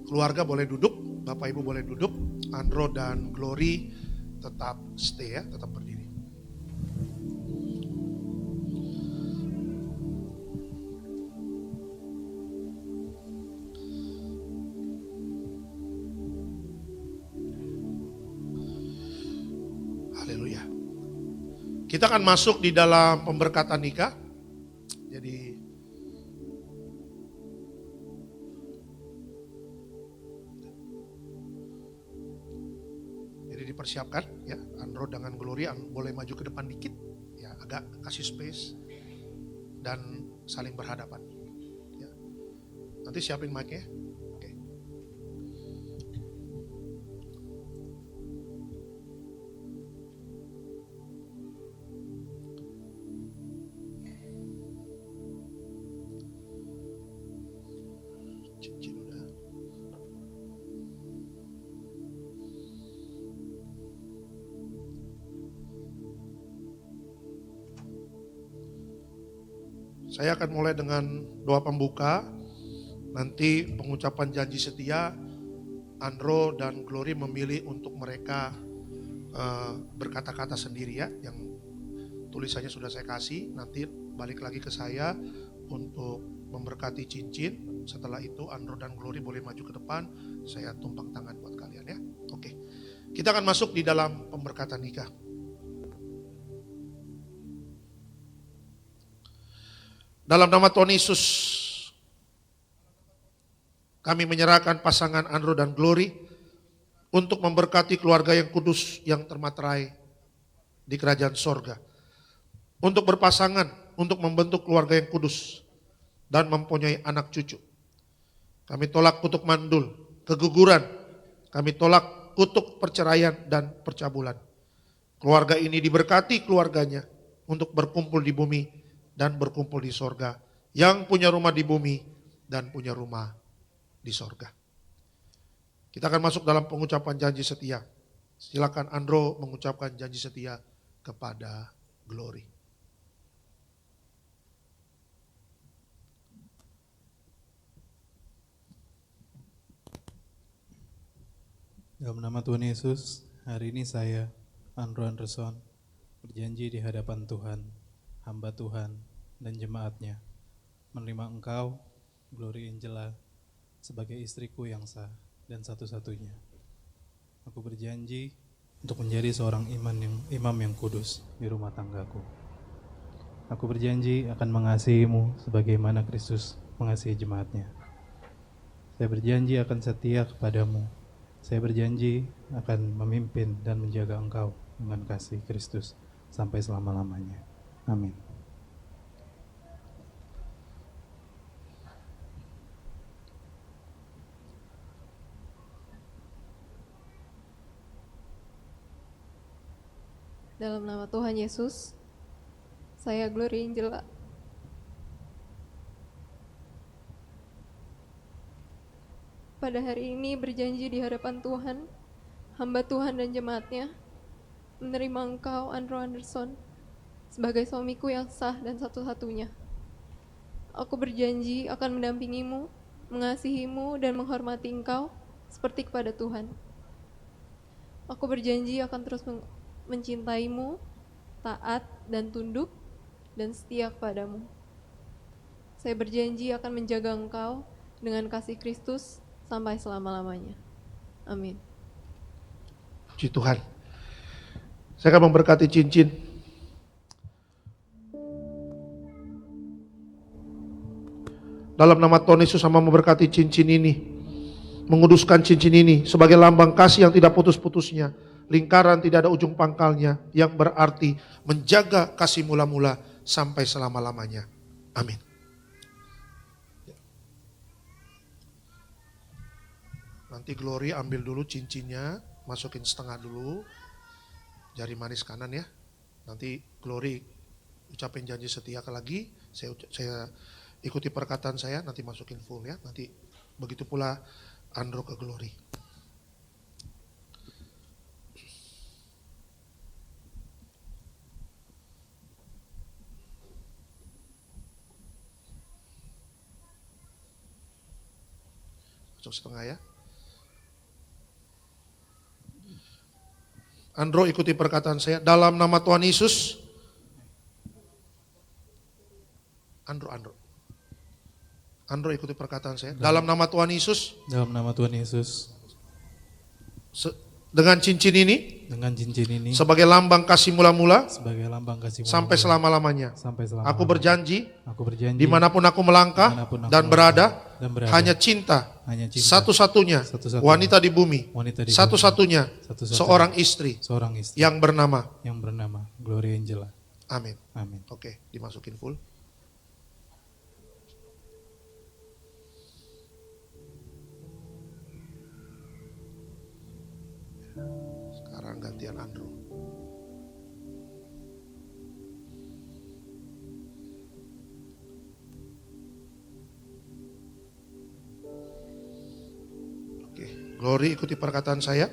Keluarga boleh duduk, Bapak Ibu boleh duduk, Andro dan Glory tetap stay ya, tetap berdiri. Haleluya. Kita akan masuk di dalam pemberkatan nikah. Jadi dipersiapkan ya, Andro dengan Glory boleh maju ke depan dikit ya, agak kasih space dan saling berhadapan ya. Nanti siapin mic-nya. Oke. Cincin udah. Saya akan mulai dengan doa pembuka, nanti pengucapan janji setia, Andro dan Glory memilih untuk mereka berkata-kata sendiri ya, yang tulisannya sudah saya kasih, nanti balik lagi ke saya untuk memberkati cincin. Setelah itu Andro dan Glory boleh maju ke depan, saya tumpang tangan buat kalian ya. Oke, kita akan masuk di dalam pemberkatan nikah. Dalam nama Tuhan Yesus, kami menyerahkan pasangan Andro dan Glory untuk memberkati keluarga yang kudus yang termaterai di kerajaan sorga. Untuk berpasangan, untuk membentuk keluarga yang kudus dan mempunyai anak cucu. Kami tolak kutuk mandul, keguguran, kami tolak kutuk perceraian dan percabulan. Keluarga ini diberkati keluarganya untuk berkumpul di bumi dan berkumpul di sorga, yang punya rumah di bumi dan punya rumah di sorga. Kita akan masuk dalam pengucapan janji setia. Silakan Andro mengucapkan janji setia kepada Glory. Dalam nama Tuhan Yesus, hari ini saya, Andro Anderson, berjanji di hadapan Tuhan, hamba Tuhan, dan jemaatnya, menerima Engkau, Glory Angela, sebagai istriku yang sah dan satu-satunya. Aku berjanji untuk menjadi seorang imam yang kudus di rumah tanggaku. Aku berjanji akan mengasihimu sebagaimana Kristus mengasihi jemaatnya. Saya berjanji akan setia kepadamu. Saya berjanji akan memimpin dan menjaga engkau dengan kasih Kristus sampai selama-lamanya. Amin. Dalam nama Tuhan Yesus, saya Glory Angela. Pada hari ini berjanji di hadapan Tuhan, hamba Tuhan dan jemaatnya, menerima Engkau, Andrew Anderson, sebagai suamiku yang sah dan satu-satunya. Aku berjanji akan mendampingimu, mengasihimu, dan menghormati Engkau seperti kepada Tuhan. Aku berjanji akan terus mencintaimu, taat dan tunduk, dan setia kepadamu. Saya berjanji akan menjaga engkau dengan kasih Kristus sampai selama-lamanya. Amin. Puji Tuhan. Saya akan memberkati cincin. Dalam nama Tuhan Yesus sama memberkati cincin ini. Menguduskan cincin ini sebagai lambang kasih yang tidak putus-putusnya. Lingkaran tidak ada ujung pangkalnya, yang berarti menjaga kasih mula-mula sampai selama-lamanya. Amin. Nanti Glory ambil dulu cincinnya, masukin setengah dulu, jari manis kanan ya. Nanti Glory ucapin janji setia lagi, saya ikuti perkataan saya, nanti masukin full ya. Nanti begitu pula Andrew ke Glory. Masuk setengah ya. Andro ikuti perkataan saya. Dalam nama Tuhan Yesus. Andro ikuti perkataan saya. Dalam nama Tuhan Yesus. Dalam nama Tuhan Yesus. Dengan cincin ini. Dengan cincin ini. Sebagai lambang kasih mula-mula. Sebagai lambang kasih mula-mula. Sampai selama-lamanya. Sampai selama-lamanya. Aku berjanji. Aku berjanji. Dimanapun aku melangkah dimanapun aku dan berada. dan berada. Hanya cinta. Hanya cinta. Satu-satunya. Satu-satunya. Wanita di bumi. Wanita di bumi. Satu-satunya. Satu-satunya. Seorang istri. Seorang istri. Yang bernama. Glory Angela. Amin. Amin. Oke, dimasukin full. Sekarang gantian Andrew. Oke, Glory ikuti perkataan saya.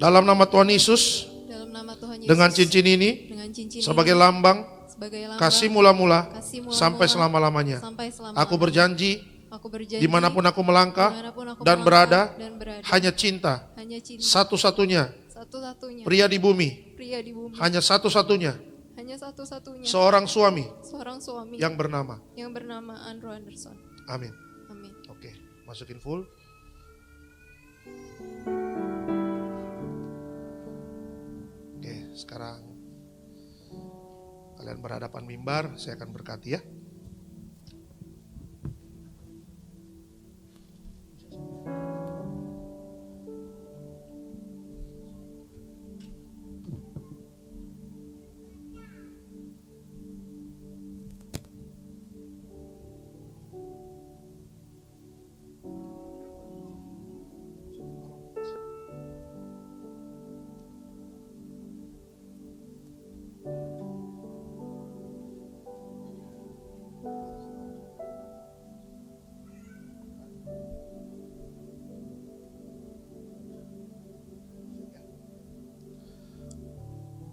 Dalam nama Tuhan Yesus, Dalam nama Tuhan Yesus. dengan cincin ini, Dengan cincin sebagai ini, lambang sebagai lambang kasih mula-mula kasih mula-mula sampai selama-lamanya. sampai selama-lamanya. Aku berjanji Aku berjanji dimanapun aku melangkah dimanapun aku dan melangkah berada, dan berada, hanya cinta hanya cinta satu-satunya satu-satunya pria di bumi, pria di bumi, hanya satu-satunya hanya satu-satunya seorang suami seorang suami yang bernama. yang bernama Andrew Anderson. Amin. Amin. Oke, masukin full. Oke, sekarang kalian berhadapan mimbar, saya akan berkati ya.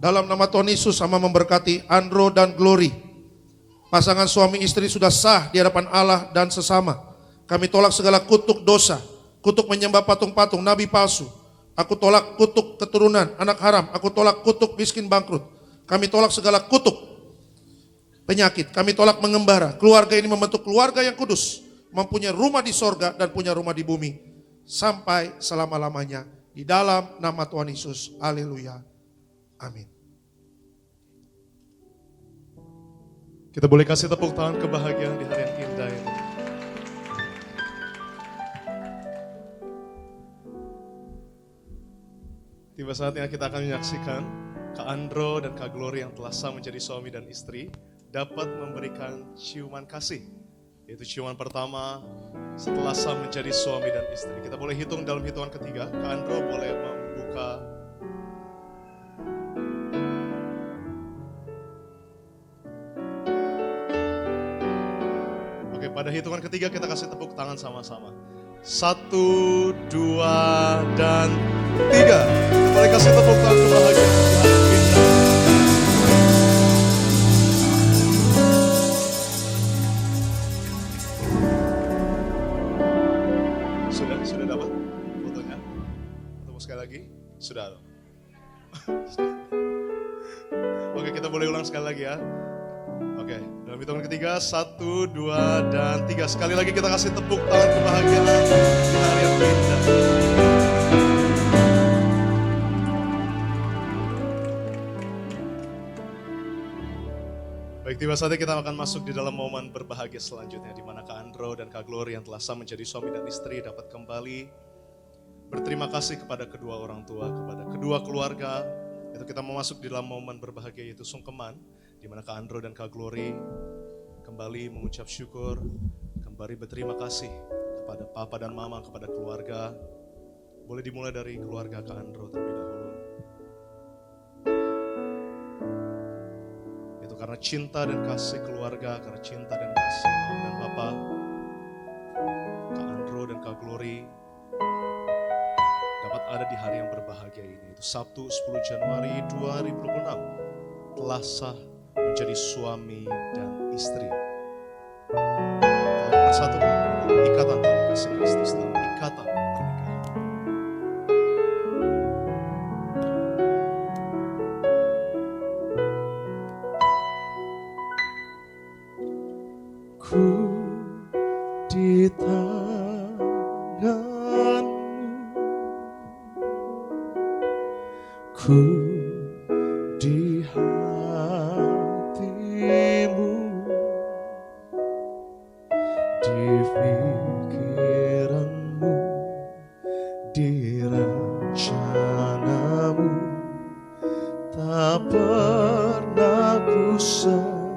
Dalam nama Tuhan Yesus sama memberkati Andrew dan Glory. Pasangan suami istri sudah sah di hadapan Allah dan sesama. Kami tolak segala kutuk dosa, kutuk menyembah patung-patung, nabi palsu. Aku tolak kutuk keturunan, anak haram. Aku tolak kutuk miskin bangkrut. Kami tolak segala kutuk penyakit. Kami tolak mengembara. Keluarga ini membentuk keluarga yang kudus. Mempunyai rumah di sorga dan punya rumah di bumi. Sampai selama-lamanya. Di dalam nama Tuhan Yesus, haleluya, amin. Kita boleh kasih tepuk tangan kebahagiaan di hari yang indah ini. Tiba saatnya kita akan menyaksikan Kak Andro dan Kak Glory yang telah sah menjadi suami dan istri dapat memberikan ciuman kasih. Yaitu ciuman pertama setelah sah menjadi suami dan istri. Kita boleh hitung dalam hitungan ketiga. Kak Andro boleh membuka. Oke, pada hitungan ketiga kita kasih tepuk tangan sama-sama. 1, 2, dan 3. Boleh kasih tepuk tangan kebahagiaan di hari kita. Sudah dapat fotonya? Ketemu sekali lagi? Sudah. Oke, kita boleh ulang sekali lagi ya. Oke, dalam hitungan ketiga, 1, 2, dan 3. Sekali lagi kita kasih tepuk tangan kebahagiaan di hari yang indah. Baik, tiba saatnya kita akan masuk di dalam momen berbahagia selanjutnya, di mana Kak Andro dan Kak Glory yang telah sah menjadi suami dan istri dapat kembali berterima kasih kepada kedua orang tua, kepada kedua keluarga. Itu kita mau masuk di dalam momen berbahagia, yaitu sungkeman, di mana Kak Andro dan Kak Glory kembali mengucap syukur, kembali berterima kasih kepada Papa dan Mama, kepada keluarga. Boleh dimulai dari keluarga Kak Andro terlebih dahulu. Itu karena cinta dan kasih keluarga, karena cinta dan kasih Mama dan Papa, Kak Andro dan Kak Glory dapat ada di hari yang berbahagia ini. Itu Sabtu 10 Januari 2026 telah sah menjadi suami dan istri. Telah bersatukan dalam ikatan tali kasih Kristus, dalam ikatan pernikahan. Ku di tanganmu, ku di hatimu, di pikiranmu, di rencanamu, tak pernah ku sendiri.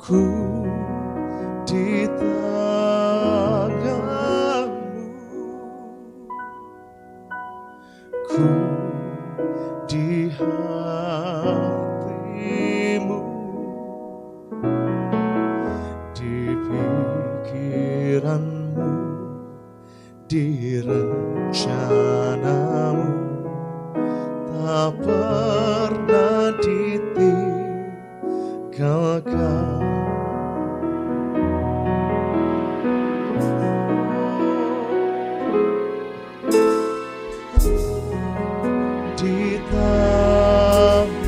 Ku di tanganmu, ku di hatimu, di pikiranmu, di rencanamu, tak pernah ditinggalkan. Di tanganmu,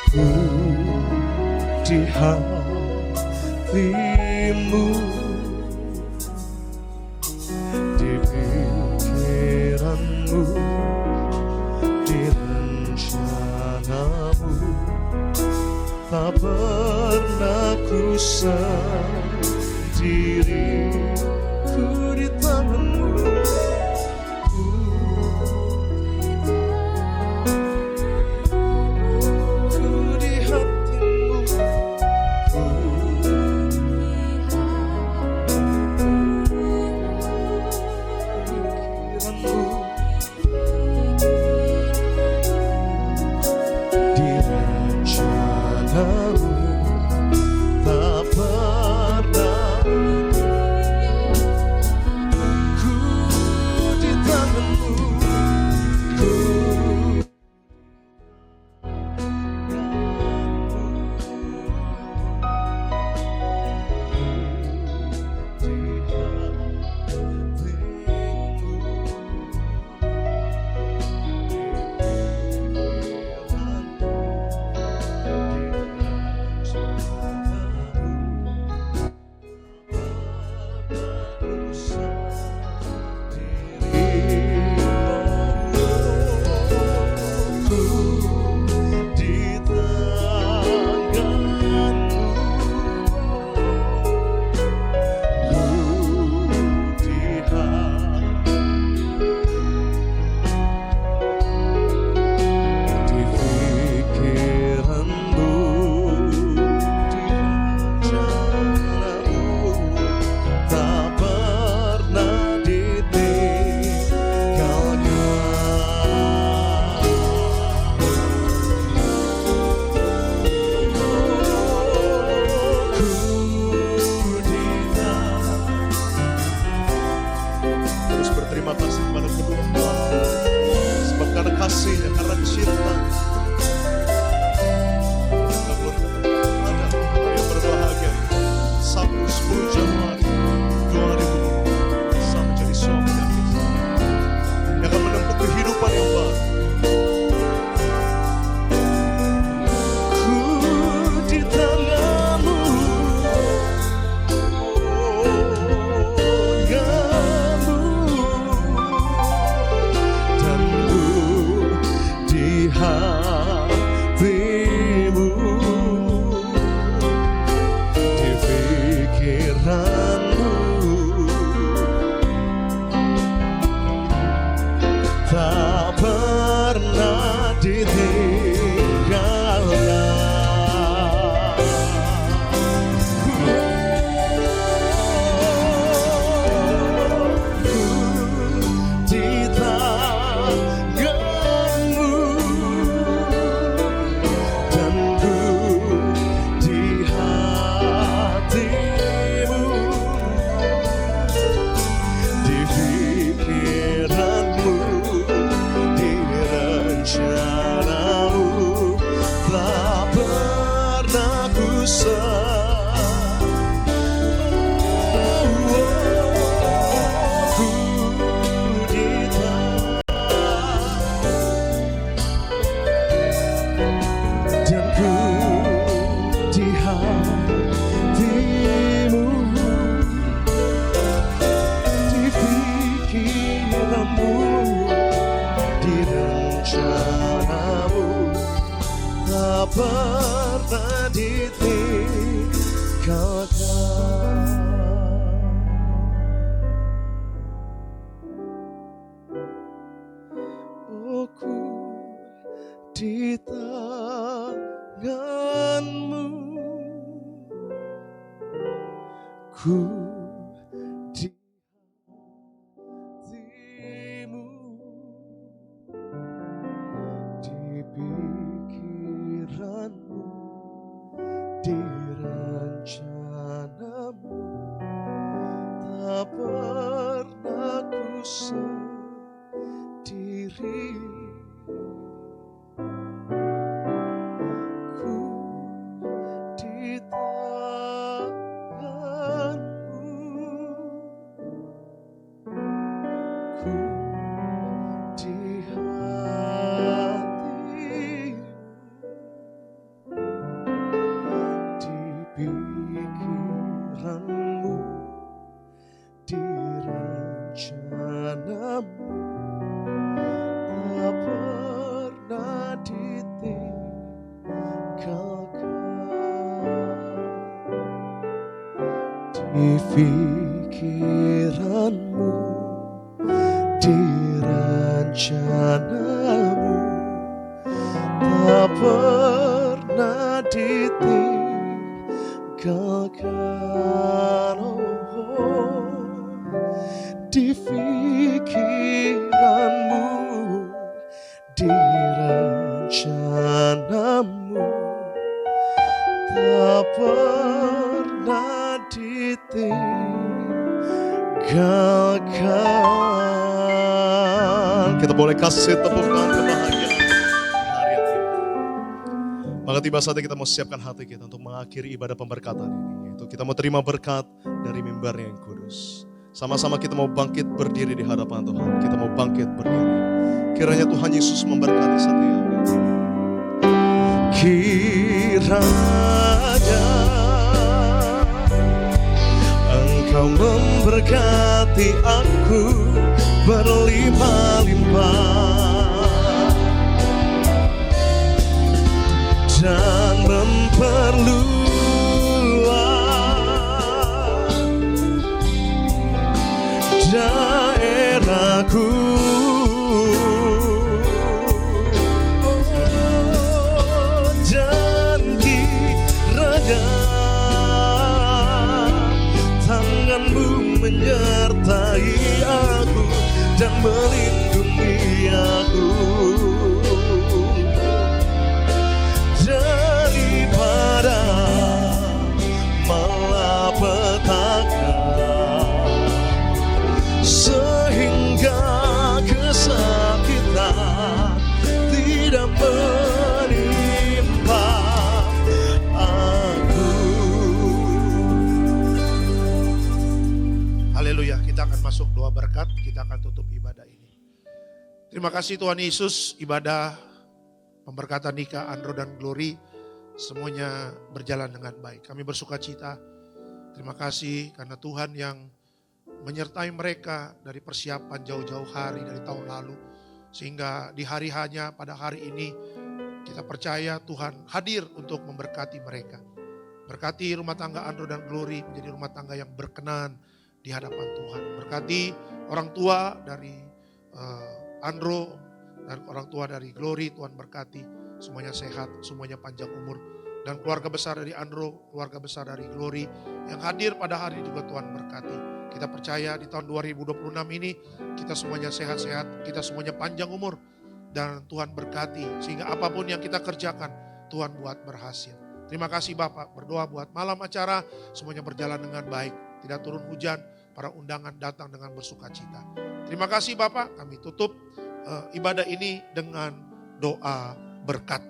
ku di hatimu, di pikiranmu, di rencanamu, tak pernah ku sendiri. Ku di tanganmu, ku di hatimu, ku pikiranmu, di rencanamu, tak pernah Terus berterima kasih kepada kedua orang tua. Sebab karena kasihnya, karena cinta. Ada hari yang berbahagia. Sabtu 10 Januari 2020 bisa menjadi suami dan istri yang akan menempuh kehidupan yang baru. Ku di tanganmu, tanganmu, dan ku di hatimu, di pikiranmu, tak pernah ditinggalkan. Ku di tanganmu, dan ku di hatimu, di pikiranmu, di rencanamu, tak pernah ku dan ku di hatimu, di pikiranmu, di rencanamu, tak pernah ditinggalkan. Oh, ku di tanganmu, ku di hatimu, di pikiranmu, di rencanamu, tak pernah ku sendiri. Ku di tanganmu, ku di hatimu, di pikiranmu, di rencanamu, tak pernah ditinggalkan. Di pikiranmu, di rencanamu, tak pernah ditinggalkan. Oh, di pikiranmu, di rencanamu, tak pernah ditinggalkan. Kita boleh kasih tepuk tangan kebahagiaan hari ini. Maka tiba saatnya kita mau siapkan hati kita untuk mengakhiri ibadah pemberkatan ini. Yaitu kita mau terima berkat dari mimbarnya yang kudus. Sama-sama kita mau bangkit berdiri di hadapan Tuhan. Kita mau bangkit berdiri. Kiranya Tuhan Yesus memberkati setiap kita. Kiranya Engkau memberkati aku berlimpah-limpah dan memperluas daerahku. Dan kiranya tanganmu menyertai aku dan melindungi aku daripada malapetaka. kita akan masuk doa berkat, kita akan tutup ibadah ini. Terima kasih Tuhan Yesus, ibadah pemberkatan nikah Andro dan Glory semuanya berjalan dengan baik. Kami bersuka cita. Terima kasih karena Tuhan yang menyertai mereka dari persiapan jauh-jauh hari dari tahun lalu. Sehingga di hari hanya pada hari ini kita percaya Tuhan hadir untuk memberkati mereka. Berkati rumah tangga Andro dan Glory menjadi rumah tangga yang berkenan di hadapan Tuhan. Berkati orang tua dari Andro dan orang tua dari Glory, Tuhan berkati semuanya sehat, semuanya panjang umur. Dan keluarga besar dari Andro, keluarga besar dari Glory yang hadir pada hari ini juga Tuhan berkati. Kita percaya di tahun 2026 ini kita semuanya sehat-sehat, kita semuanya panjang umur. Dan Tuhan berkati sehingga apapun yang kita kerjakan Tuhan buat berhasil. Terima kasih Bapak, berdoa buat malam acara semuanya berjalan dengan baik. Tidak turun hujan, para undangan datang dengan bersuka cita. Terima kasih Bapak, kami tutup ibadah ini dengan doa berkat.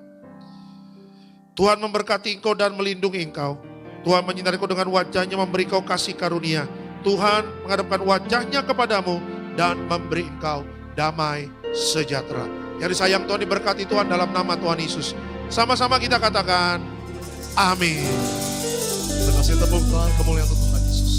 Tuhan memberkati engkau dan melindungi engkau. Tuhan menyinari engkau dengan wajahnya, memberi engkau kasih karunia. Tuhan menghadapkan wajahnya kepadamu dan memberi engkau damai sejahtera. Yang disayang Tuhan, diberkati Tuhan dalam nama Tuhan Yesus. Sama-sama kita katakan amin. Terima kasih, tepuk tangan kemuliaan untuk Tuhan Yesus.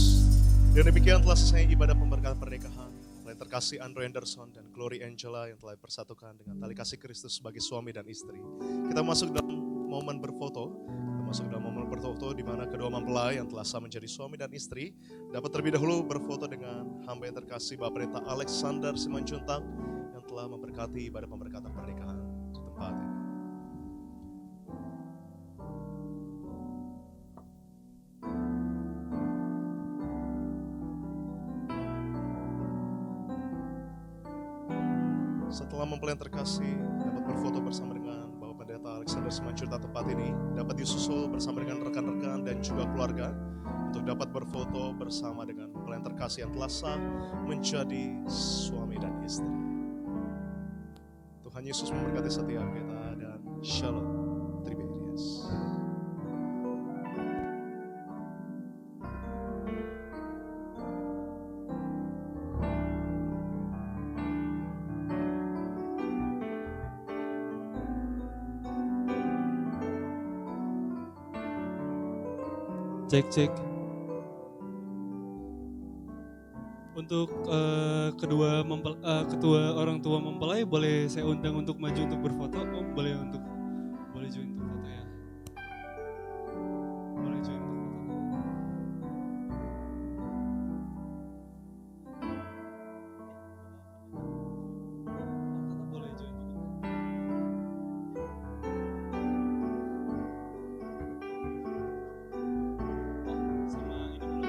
Dan demikian telah selesai ibadah pemberkatan pernikahan yang terkasih Andrew Anderson dan Glory Angela yang telah bersatukan dengan tali kasih Kristus sebagai suami dan istri. Kita masuk dalam momen berfoto. Kita masuk dalam momen berfoto di mana kedua mempelai yang telah sah menjadi suami dan istri dapat terlebih dahulu berfoto dengan hamba yang terkasih Bapak Pendeta Alexander Simanjuntang yang telah memberkati ibadah pemberkatan pernikahan di tempat ini. Setelah mempelai yang terkasih dapat berfoto bersama dengan Bapak Pendeta Alexander Simanjuntak tempat ini, dapat disusul bersama dengan rekan-rekan dan juga keluarga untuk dapat berfoto bersama dengan mempelai yang terkasih yang telah sah menjadi suami dan istri. Tuhan Yesus memberkati setiap kita dan Shalom Triberias. Cek. Untuk ketua orang tua mempelai boleh saya undang untuk maju untuk berfoto. Oh, boleh join untuk foto ya. Boleh join untuk foto. Tetap boleh join juga. Sama ini dulu.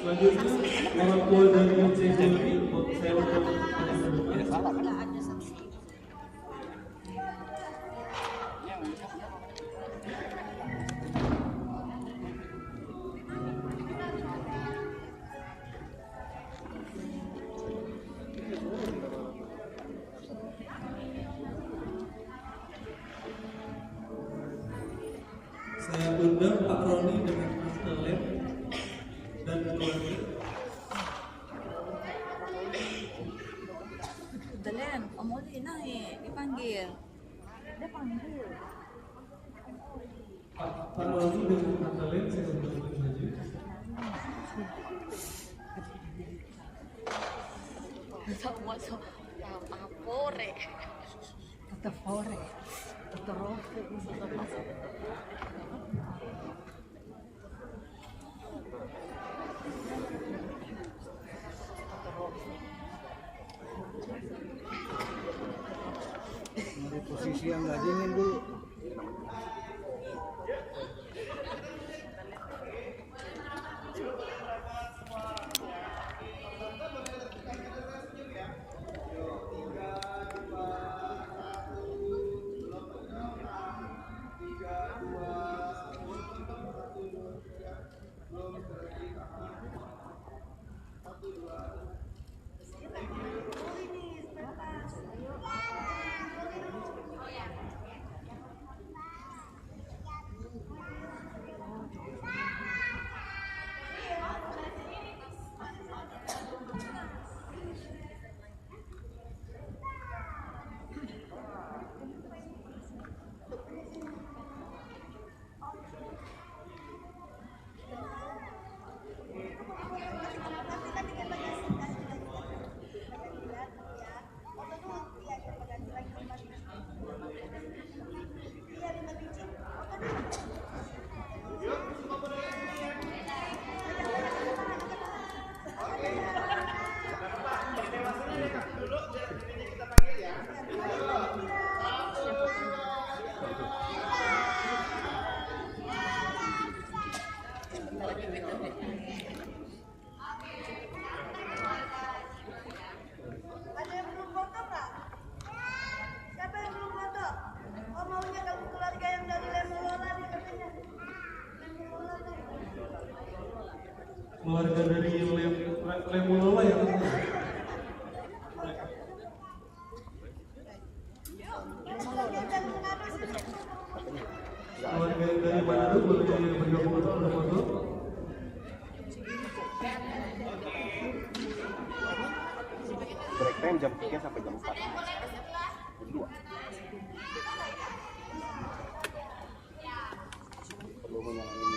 Selanjutnya orang tua dari Jeffrey, saya bertemu saya undang Pak Roni dengan Mas Nalem dan keluarga. Dalen, Om Oli naik, dipanggil. Dia panggil. Pak Roni dengan Mas Nalem, saya undang untuk maju. Masuk apore. Tetapore. Teterofe, masuk. Posisi yang nggak dingin dulu. Keluarga dari Lemulola ya kan? Keluarga dari Manado boleh bergabung untuk foto. Break time jam 3 sampai jam 4. Jam 2. Perlu menyalakan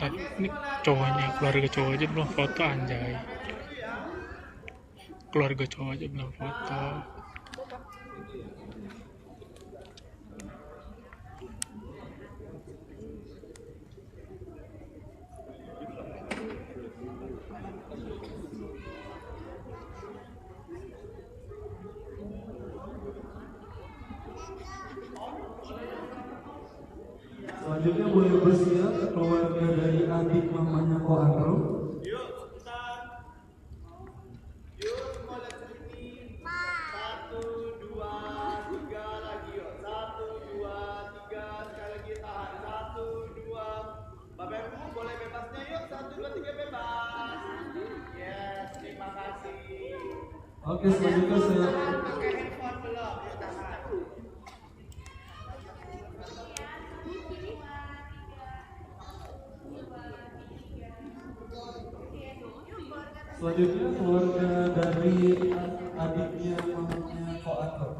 Tapi ini cowoknya, keluarga cowok aja belum foto anjay. Keluarga cowok aja belum foto. Selanjutnya boleh bersiap keluarga dari adik mamanya Ko Andro. Oke, selanjutnya saya selanjutnya keluarga dari adiknya mamanya Ko Andro.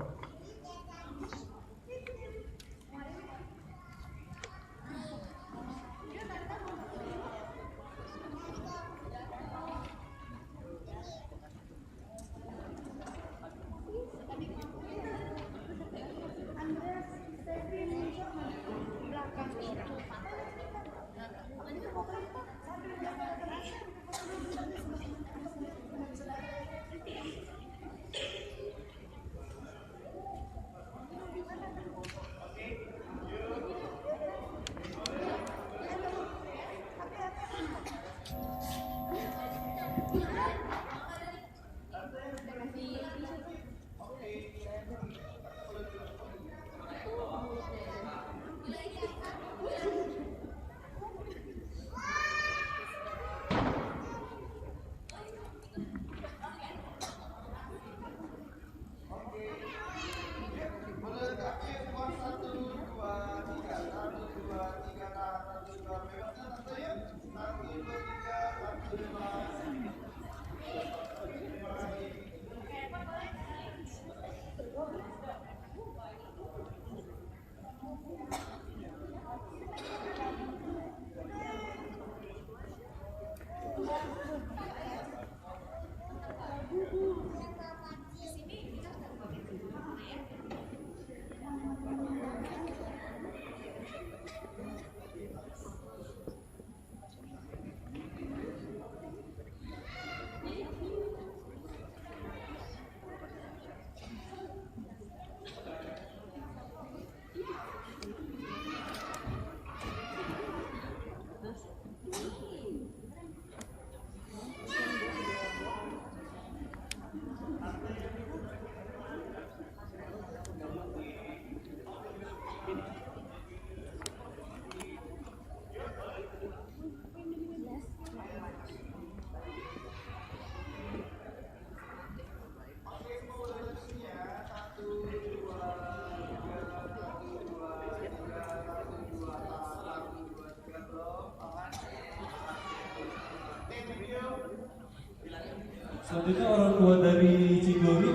Selanjutnya orang tua dari Cigori.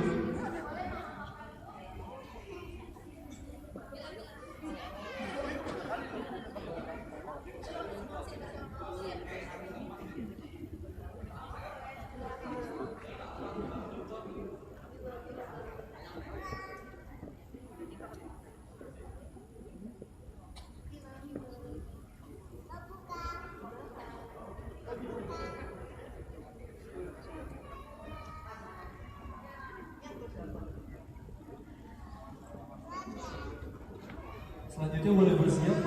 Selanjutnya boleh bersiap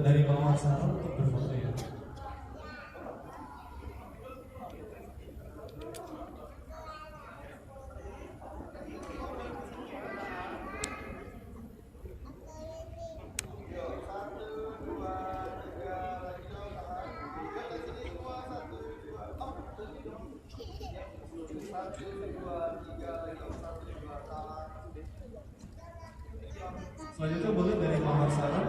dari Mama Sarah untuk berfoto ya. Selanjutnya boleh dari Mama Sarah.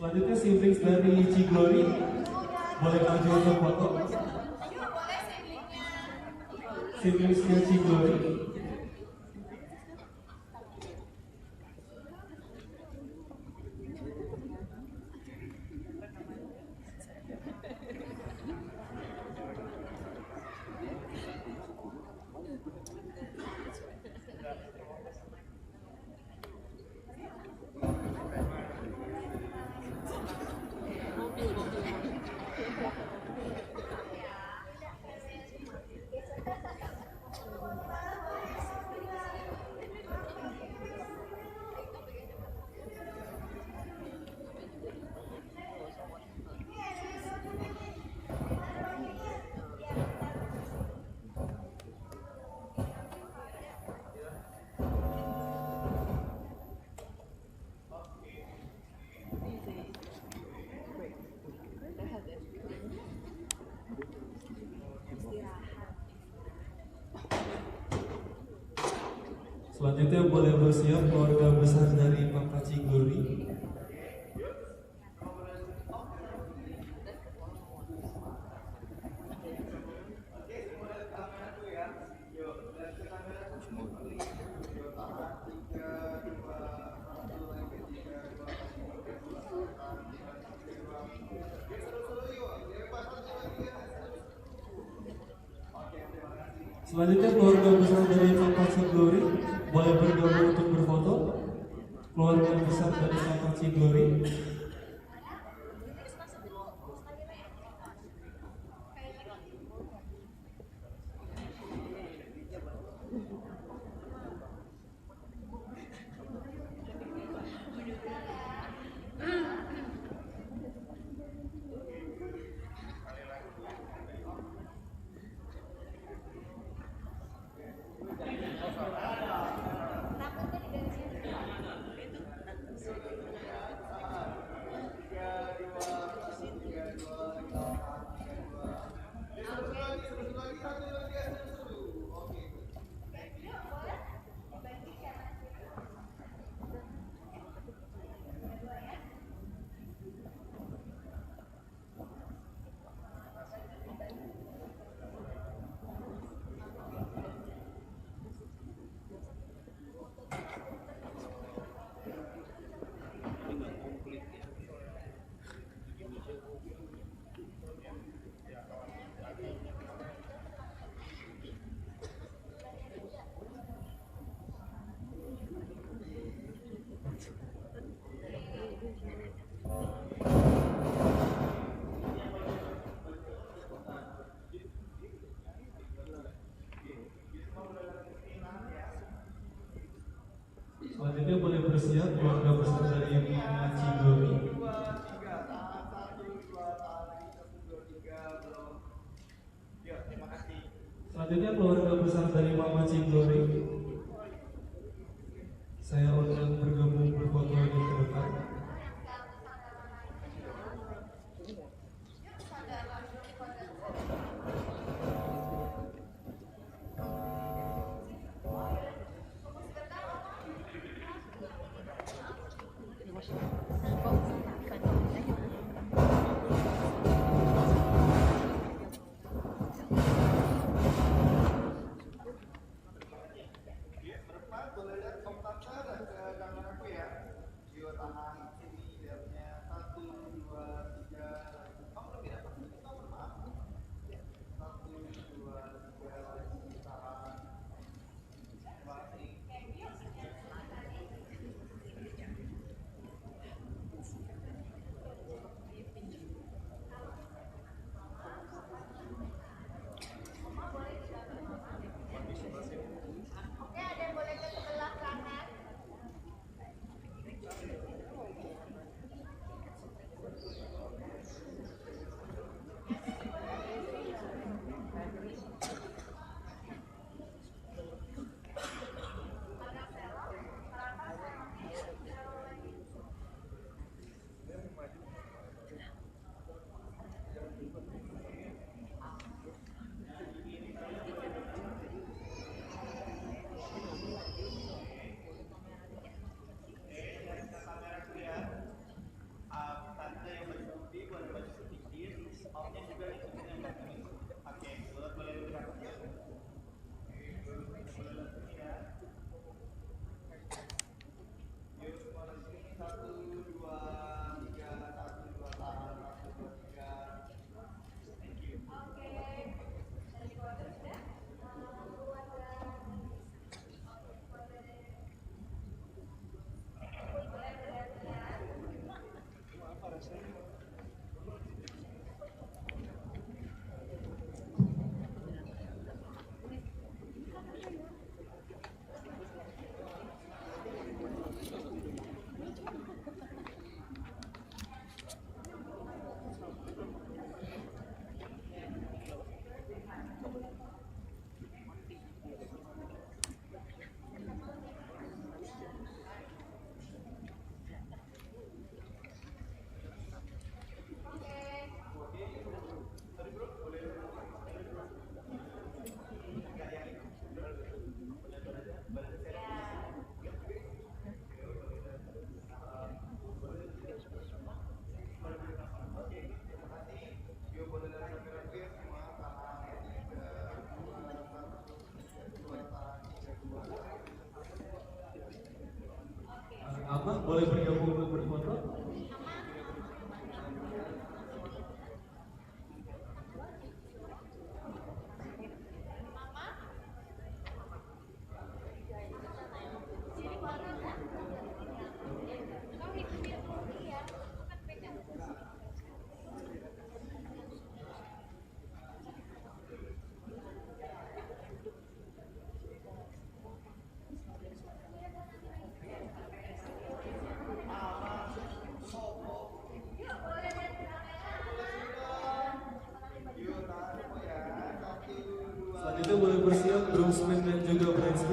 Selanjutnya siblings dari Ciglory, boleh maju untuk foto. Siblingsnya Ciglory. Selanjutnya boleh bersiap keluarga besar dari Papa Ciglory. Selanjutnya keluarga besar dari Papa Ciglory boleh bergabung untuk berfoto. Keluarga besar dari Papa Ciglory. Selanjutnya boleh bersiap keluarga besar dari Mama Ciglory. Selanjutnya keluarga besar dari Mama Ciglory. Saya undang bergabung berfoto di ke depan.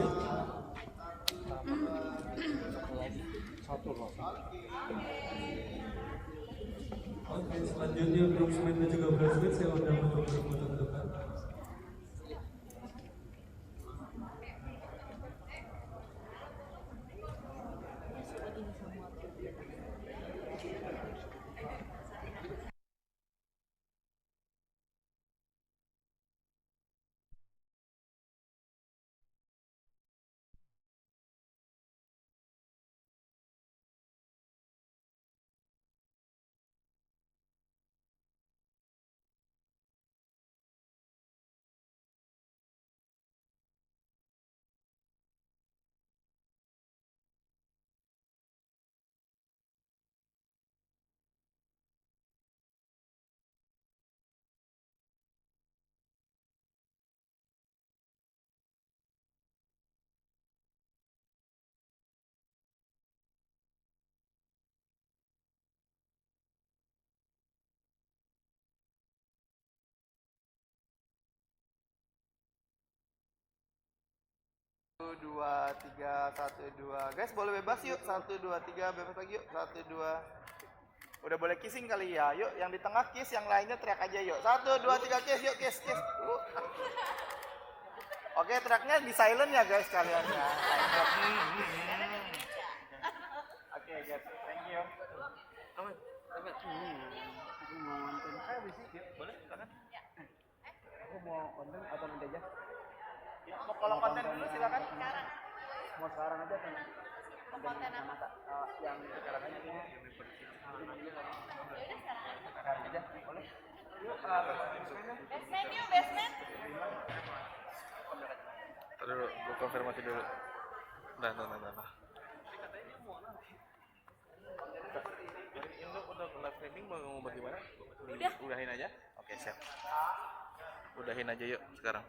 BlackFit. Oke, selanjutnya untuk Smith dan juga BlackFit saya undang untuk berfoto ke depan. Satu, dua, tiga, satu, dua. Guys, boleh bebas yuk. Satu, dua, tiga, bebas lagi yuk. Satu, dua. Udah boleh kissing kali ya. Yuk, yang di tengah kiss, yang lainnya teriak aja yuk. Satu, dua, tiga, kiss. Yuk, kiss, kiss. Oke, teriaknya di silent ya guys kalian ya. Oke guys, thank you. Aku mau nonton. Ayo bisik, yuk. Boleh, silakan. Aku mau konten atau nanti aja? Kalau konten dulu silakan. Mau sekarang aja kan? Konten apa? Yang sekarang aja ini. Sekarang aja, boleh? Yuk, Basement yuk, basement. Dulu, gue konfirmasi dulu. Nah. Indo udah live streaming mau bagaimana? Udah. Udahin aja? Oke, siap. Udahin aja yuk sekarang.